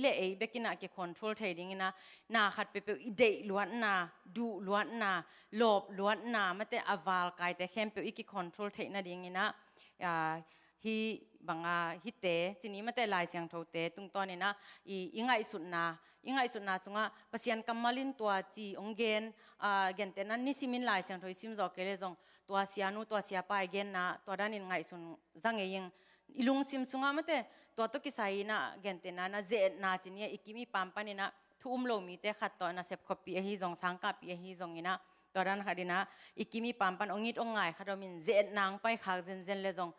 เล่เบกิน่ะกิ control เทดิ่งนะน่าขัดเปเปอีเดล้วนน่ะดูล้วนน่ะหลบล้วนน่ะมาเตอวาลกายแต่เข้มเปอีกิ control เทน่ะดิ่งนะฮีบางฮิเตจีนี้มาแต่ลายเสียงโทเตตุงตอนนี้นะอีง่ายสุดนะสงะปัสยันกัมมาลินตัวจีองเกนเกนเตนั้นนิสิมินลายเสียงโทซิมจอกเกเลจงตัวเสียนุตัวเสียไปเกนนะตัวด้านนี้ง่ายสุดจังเองอีลุงซิมสงะมาแต่ตัวตุกิสายนะเกนเตนั้นนะเจนะจีนี้อีกิมีปั๊มปานี่นะทุ่มลงมีแต่ขัดตัวนะเซฟคอปีฮีจงสังกัดปีฮีจงนี่นะตัวด้านขัดนะอีกิมีปั๊มปันองงิดองง่ายขัดเรามินเจนางไปขากเจนเลจง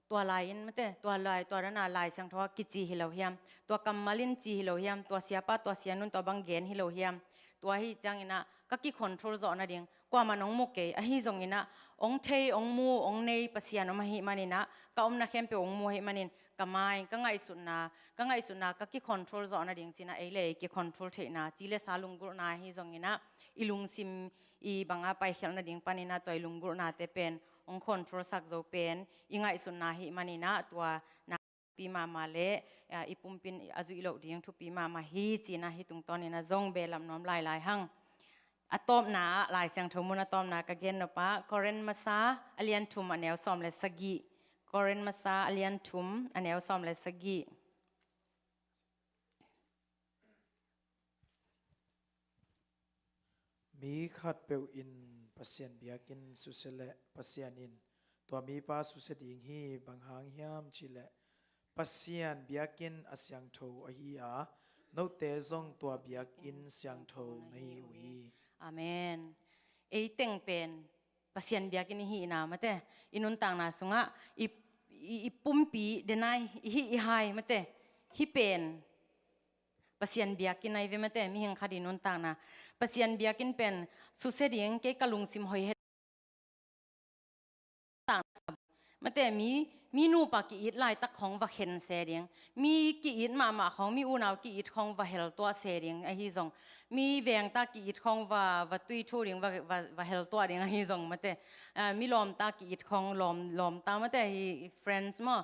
ตัวลายมันเตะตัวลายตัวนั้นลายเสียงทว่ากิจีฮิโลเฮียมตัวกำมาลินจีฮิโลเฮียมตัวเสียป้าตัวเสียนุนตัวบังเกนฮิโลเฮียมตัวฮิจังอินะก็กิคอนโทรลจอนะเดียงกว่ามันองมุกเกอฮิจงอินะองเทองมูองเนยปัสยานอมาฮิมานินะก็อมนักเข้มเปองมูฮิมานินก็ไม่ก็ง่ายสุดนะก็กิคอนโทรลจอนะเดียงจีนะเลยกิคอนโทรลเทนะจีเลสาลุงกุนะฮิจงอินะอิลุงซิมอีบังอาไปเขียนนะเดียงปานินะตัวลุงกุนะเตเป็นองคนโทรศัพท์โจเป็นยังไงสุนนะฮิมันนี่นะตัวนักปีมาเละอีปุ่มปินอาจุอิโลดียงทุปีมาฮิจีนะฮิตุงตอนนี้นะจงเบลำน้อมลายหั่งอะตอมนาลายเสียงทมุนอะตอมนากะเกนนปะกอเรนมาซาอเลียนทุมอันแนวซอมเลสกีกอเรนมาซาอเลียนทุมอันแนวซอมเลสกีมีขัดเปียวอินปัสยันเบียกินสุเสเลปัสยันอินตัวมีป้าสุเสดิงฮีบางหางยามชิเลปัสยันเบียกินอาเสียงโทอฮีอาโนเตซงตัวเบียกินเสียงโทในอุฮีอาเมนเต็งเป็นปัสยันเบียกินฮีนามาเตอินุนต่างนาสุงะอีปุ่มปีเดนายอีไฮมาเตฮิเป็นปัสยันเบียกินในเวมาเตมีหิงคดีนุนต่างนะปัสยันเบียกินเป็นสุเสดียงเกกะลุงซิมหอยเฮต่างมาเตมีนูปากีอิดลายตักของวะเห็นเสดียงมีกีอิดมาของมีอูนาวกีอิดของวะเฮลตัวเสดียงไอฮิซงมีแวงตากีอิดของวะตุยทูเดียงวะเฮลตัวเดียงไอฮิซงมาเตมีลอมตากีอิดของลอมตามาเตfriends มา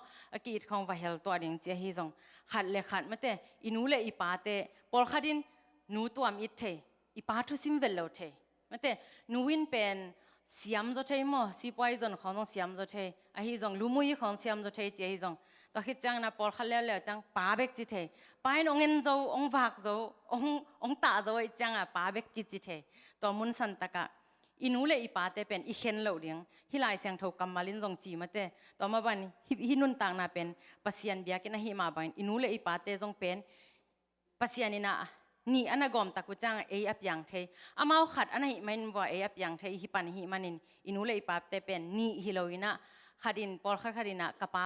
กีอิดของวะเฮลตัวเดียงเจฮิซงขัดเลยขัดมาเตอินูเลอีปาเตปอลขัดินนูตัวมิดเทอีปาทุซิมเวลโลเทมาเตนูวินเป็นเสียมจะเทมั้งซีปอยจนของต้องเสียมจะเทไอ้จงลูมุยของเสียมจะเทเจ้าจงตอนคิดจังนะปอลขัดแล้วจังป้าเบกจิเทไปน้องเงินเจ้าองฝากเจ้าองตาเจ้าไอ้จังอ่ะป้าเบกกิจิเทตัวมุนสันตะกะอินูเลอีปาเตเป็นอีเข็นเหล่าเดียงฮิลายเสียงถูกกำมาลินจงจีมาเตต่อมาบันฮินุนต่างน่ะเป็นปัสยันเบียกินฮิมาบันอินูเลอีปาเตจงเป็นปัสยันนี่นะนี่อันนั้นกอมตะกุจังอับยังเทอามาขัดอันนั้นไม่ว่าอับยังเทฮิปันฮิมันอินูเลอีปาเตเป็นนี่ฮิโลวินะขัดินปอลขัดินะกะปา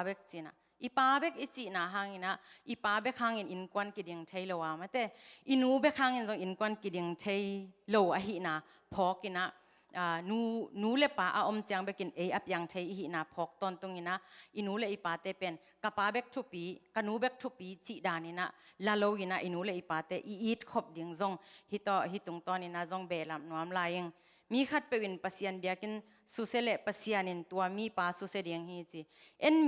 เบกจีนะอีปาเบกอิจีนะหางอินะอีปาเบกหางอินควันกิดิงเทโลวามาเตอินูเบกหางอินจงอินควันกิดิงเทโลอะฮินะพอกินะนูเลปาอมจังเบกินอับยังเทอินะพอกตอนตรงนี้นะอินูเลอีปาเตเป็นกะปาเบกทุปีกะนูเบกทุปีจีดานินะลาโลกินะอินูเลอีปาเตอีดขบดิงจงฮิตงตอนนี้นะจงเบลำนวมลายงมีขัดไปวินปัสยันเบียกินสุเสเลปัสยันินตัวมีปาสุเสดียงฮีจี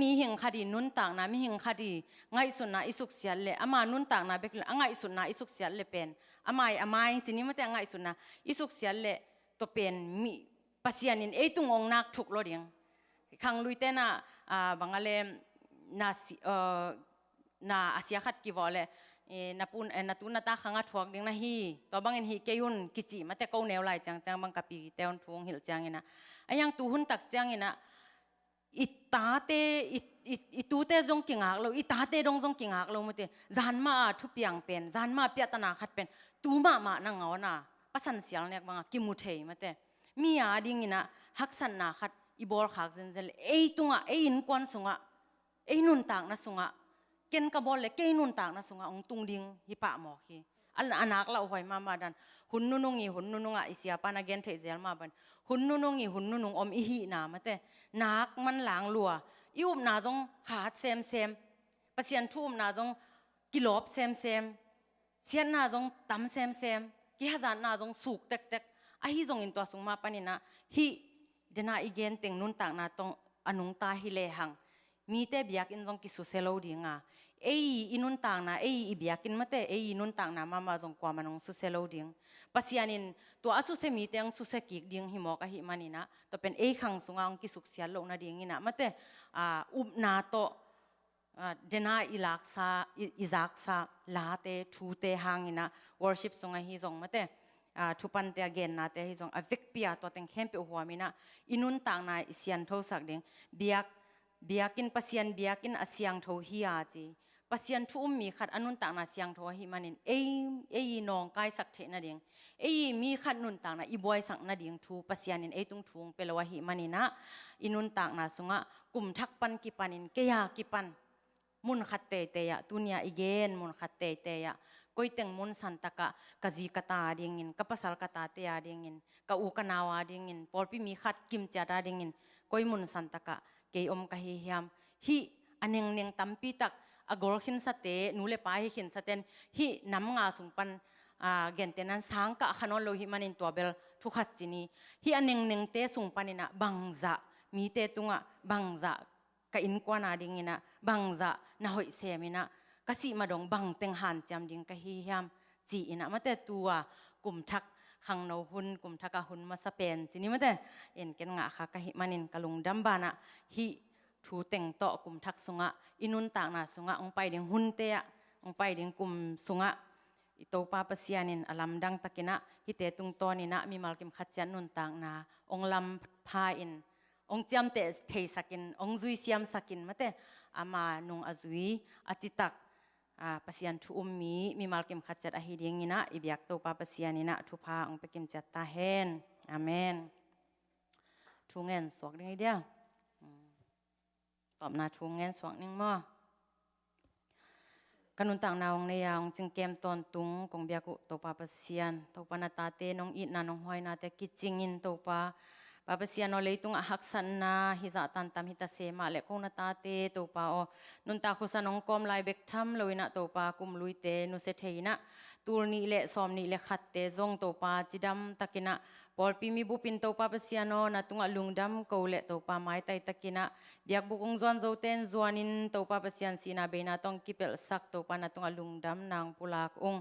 มีหิงคดีนุนต่างนะมีหิงคดีไงสุนนะอิสุกเสียเลอามานุนต่างนะเบกไงสุนนะอิสุกเสียเลเป็นอามาจีนี้มาแต่ไงสุนนะอิสุกเสียเลตัวเป็นมีปัสยันินตุงองนักถูกโลดิงขังลุยเตนะบางอะไรนาอาเซียขัดกี่วอลเลยนาตุนนาตาขังอัดทวกดิ้งนะฮีตัวบางเงินฮีเกยุนกิจิมาแต่เก้าแนวลายจังบางกับปีเตอนทวงหิลจังเงินนะไอ้ยังตูหุ่นตักจังเงินนะอิตาเตอิตูเตจงกิงหักเราอิตาเตจงกิงหักเรามาเตจานมาทุบยังเป็นจานมาเปียตนาขัดเป็นตูมานั่งเอานะปัสสันเสียงเนี่ยบางกิมุเทมาเตมีอาดิ้งเงินนะฮักสันนาขัดอีบอลขักเซนตุงอินควันสุงนุนต่างนะสุงเกณฑ์กบอลเลยเกณฑ์นุนต่างนะสุงองตุงดิงฮิปะหมอคี anak la hoi mama dan hun nunungi hun nununga isiapa na gen thei zel ma ban hun nunungi hun nunung om ihi na mate nak man lang lua ium na jong khat sem pasian thum na jong kilop sem sian na jong tam sem ki hazan na jong suk tek a hi jong in to sung ma panina hi dena igen teng nun tak na tong anung ta hi le hang mi te biak in jong ki su selo dinga ei inun tang na ei ibiakin mate ei inun tang na mama jong kwa manong su selo ding pasianin to asu se mi teng su se ki ding hi mo ka hi manina to pen ei khang sunga ong ki suk sial lo na ding ina mate na to dena izak sa late thute hangina worship sunga hi jong mate thupan te again na te hi jong avik pia to teng khem pe huamina inun tang na isian tho sak ding biakin pasian biakin asyang tho hi a chi pasian thu mi khat anun tang na siang tho hi manin ei nong kai sak the na ding ei mi khat nun tang na i boy sak na ding thu pasianin ei tung thung pelawa hi manina inun tang na sunga kum thak pan ki panin ke ya ki pan mun khat te ya tunia igen mun khat te ya koi teng mun santaka kazi kata dingin kapasal kata te ya dingin ka u kanawa dingin polpi mi khat kim cha da dingin koi mun santaka ke om ka hi hiam hi aneng neng tampi tak agor khin sate nule pa hi khin saten hi nam nga sung pan gen tenan sang ka khanon lo hi manin to bel thu khat chini hi aneng neng te sung panina bangza mi te tunga bangza ka in kwa na dingina bangza na hoi semina kasi madong bang teng han cham ding ka hi hiam chi ina mate tua kum thak hang no hun kum thaka hun ma sa pen chini mate en ken nga kha ka hi manin kalung dambana hi thu teng to kum thak sunga inun tak na sunga ong pai ding hun te ya ong pai ding kum sunga ito pa pasianin alam dang takina hi te tung to ni na mi malkim khatchan nun tak na ong lam pha in ong cham te thei sakin ong zui siam sakin mate ama nung azui achitak pasian thu mi malkim khatchat a hi ding ina ibyak to pa pasianina thu pha ong pekim chat ta hen amen thungen sok ding diaตอบนาทุงเงินสวงนิ่งมั่วกันนุนต่างนาวงในยาวจึงเกมตอนตุงกงเบียกุตัวปาปเซียนตัวปานาตาเตนองอิดนานองหอยนาเตกิจิงินตัวปาปเซียนโอเลยตุงหักสันนาฮิจาตันตามฮิตาเซมาเล็กคงนาตาเตตัวปาโอนุนตาคุสันองกอมลายเบกทัมลอยนะตัวปากุมลุยเตนุเซเทนะตูนี่เละซอมนี่เละขัดเตจงตัวปาจิดัมตะกินะพอลปีมีบุปินตัวปาเซียนนาตุงลุงดัมกูเละตัวปาไม้ไตตะกินะเบียกบุกงจวนโจเตนจวนินตัวปาเซียนสีนาเบนาต้องกิเปลสักตัวปานาตุงลุงดัมนางปุลากอง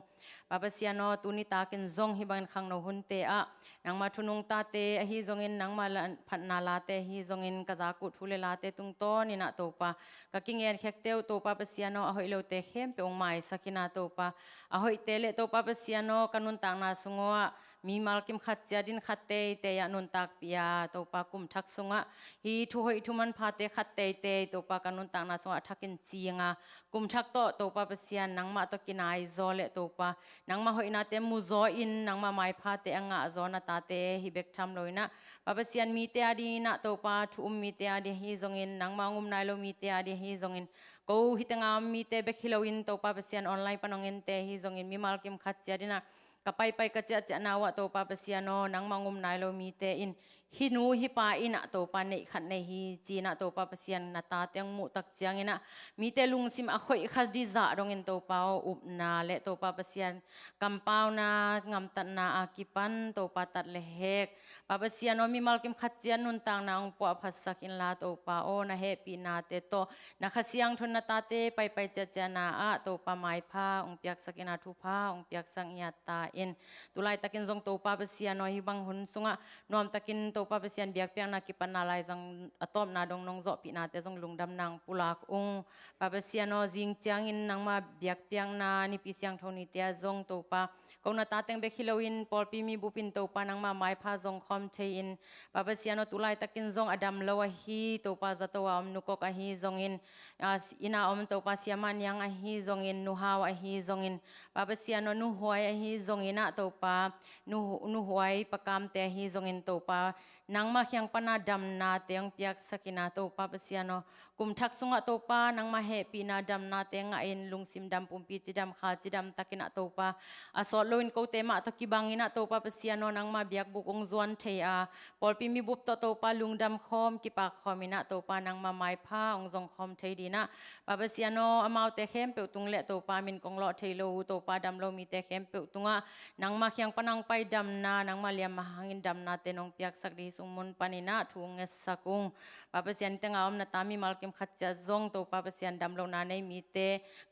ปาเซียนตุนิตากินจงฮิบังขังโนหุนเตอะนางมาทุนงตาเตฮิจงอินนางมาพันนาลาเตฮิจงอินกะจากุทุเลลาเตตุงโตนี่นะตัวปากะกิงเอ็นเขกเตวตัวปาเซียนอะหอยเลวเตเข้มเปองไม้สักินาตัวปาอะหอยเตเลตัวปาเซียนกันุนต่างนาสุงวะมีมาลกิมขัดเจดินขัดเตเตยนุนตักปียตัวปากุมทักสุงะฮีทุหอยทุมันพาเตขัดเตเตตัวปากันุนต่างนาสุงะทักินจีงะกุมทักโตตัวปาเปเซียนนังมาตกินายโซเลตัวปานังมาหอยนาเตมูโซอินนังมาไม้พาเตงะโซนาตาเตฮิเบกทำเลยนะปาเปเซียนมีเตอดีนะตัวปาทุมมีเตอดีฮิจงอินนังมางุมนายโลมีเตอดีฮิจงอินกูฮิตงามมีเตเบกฮิโลอินตัวปาเปเซียนออนไลน์ปนองอินเตฮิจงอินมีมาลกิมขัดเจดินะkapay ka cia nawa to papasiano nang mangum nailo mite in hinu hipa ina to pane khat nei hi china to papasian na ta teng mu tak chiang ina mite lungsim a khoi khadi za dong in to pao upna le to papasian kampau na ngam tan na akipan to patat le hek papasiano mi malkim khachian nun tang na ong po phasakin la to pao na happy na te to na khasiang thun na ta te pai cia na a to pa mai pha ong piak sakina thu pha ong piak sang ya ta in tulai takin zong to papasiano hi bang hun sunga nom takin to papasian biak piang na kipan na lai zong atom na dong nong zo pi na te zong lungdam nang pulak ung papasiano jing chiang in nang ma biak piang na ni pisyang thoni te zong to pa ko na ta teng be khilowin polpi mi bupin to pa nang ma mai pha zong khom the in papasiano tulai takin zong adam lawa hi to pa zatawa om nuko ka hi zong in ina om to pa siaman yang a hi zong in nu hawa hi zong in papasiano nu huai hi zong ina to pa nu huai pakam te hi zong in to pa นางมาเขียงปนาดำนาเตียงเปียกสกินาโตปาปะเสียโนกุมทักสุงะโตปานางมาเฮปีนาดำนาเตียงงะอินลุงซิมดำปุมปีจิดำขาจิดำตะกินาโตปาอสอโลอินโกเตมะตะกิบังอินาโตปาปะเสียโนนางมาเบียกบุกองจวนเทียปอลปีมีบุบโตปาลุงดำคอมกิปากคอมินาโตปานางมาไม้ผ้าองจงคอมเทดีนะปาปะเสียโนอมาเตเข้มเปตุงเละโตปามินกองเลาะเทโลโตปาดำโลมีเตเข้มเปตุงะนางมาเขียงปนางไปดำนานางมาเลียมมาหางอินดำนาเตนองเปียกสักดีสุมุนปานินาทุงเงสกุงปาปะเสียนเตงเอานาตามีมัลกิมขัดจะจงโตปาปะเสียนดำโลนาในมีเต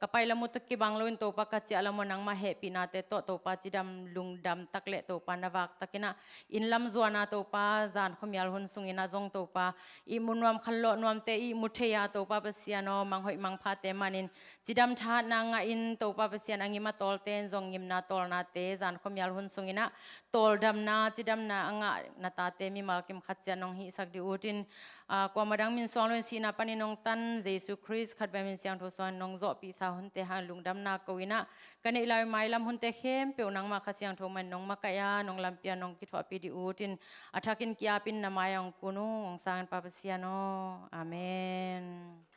กะไปละมุตกิบังโลนโตปากัจจะละมนางมาเฮปีนาเตโตปาจิดำลุงดำตักเละโตปานาวากตะกินะอินลำจวนาโตปาจานขมยาลหุนสุงินาจงโตปาอิมุนวมขันโลนวมเตอิมุเทียโตปาปะเสียนมังหอยมังพาเตมานินจิดำทานางอินโตปาปะเสียนอังิมาตอลเตนจงยิมนาตอลนาเตจานขมยาลหุนสุงินะตอลดำนาจิดำนาอังะนาตาเตมีมัลกิมขัดจะนองหิสักดิอุตินกว่ามาดังมินสอนลสีนาปานินองตันเยซูคริสขัดแบบมินเสียงทุสอนนองโจปีสาวหุนเตหันลุงดำนากวินะกันในลายไม้ลำหุนเตเข้มเปียวนางมาขเสียงทุมันนองมากายานองลำเปียนองกิทวปีดิอุตินอัฐกินกิอาปินนามายังกุนุองสางปาปเสียโนอาเมน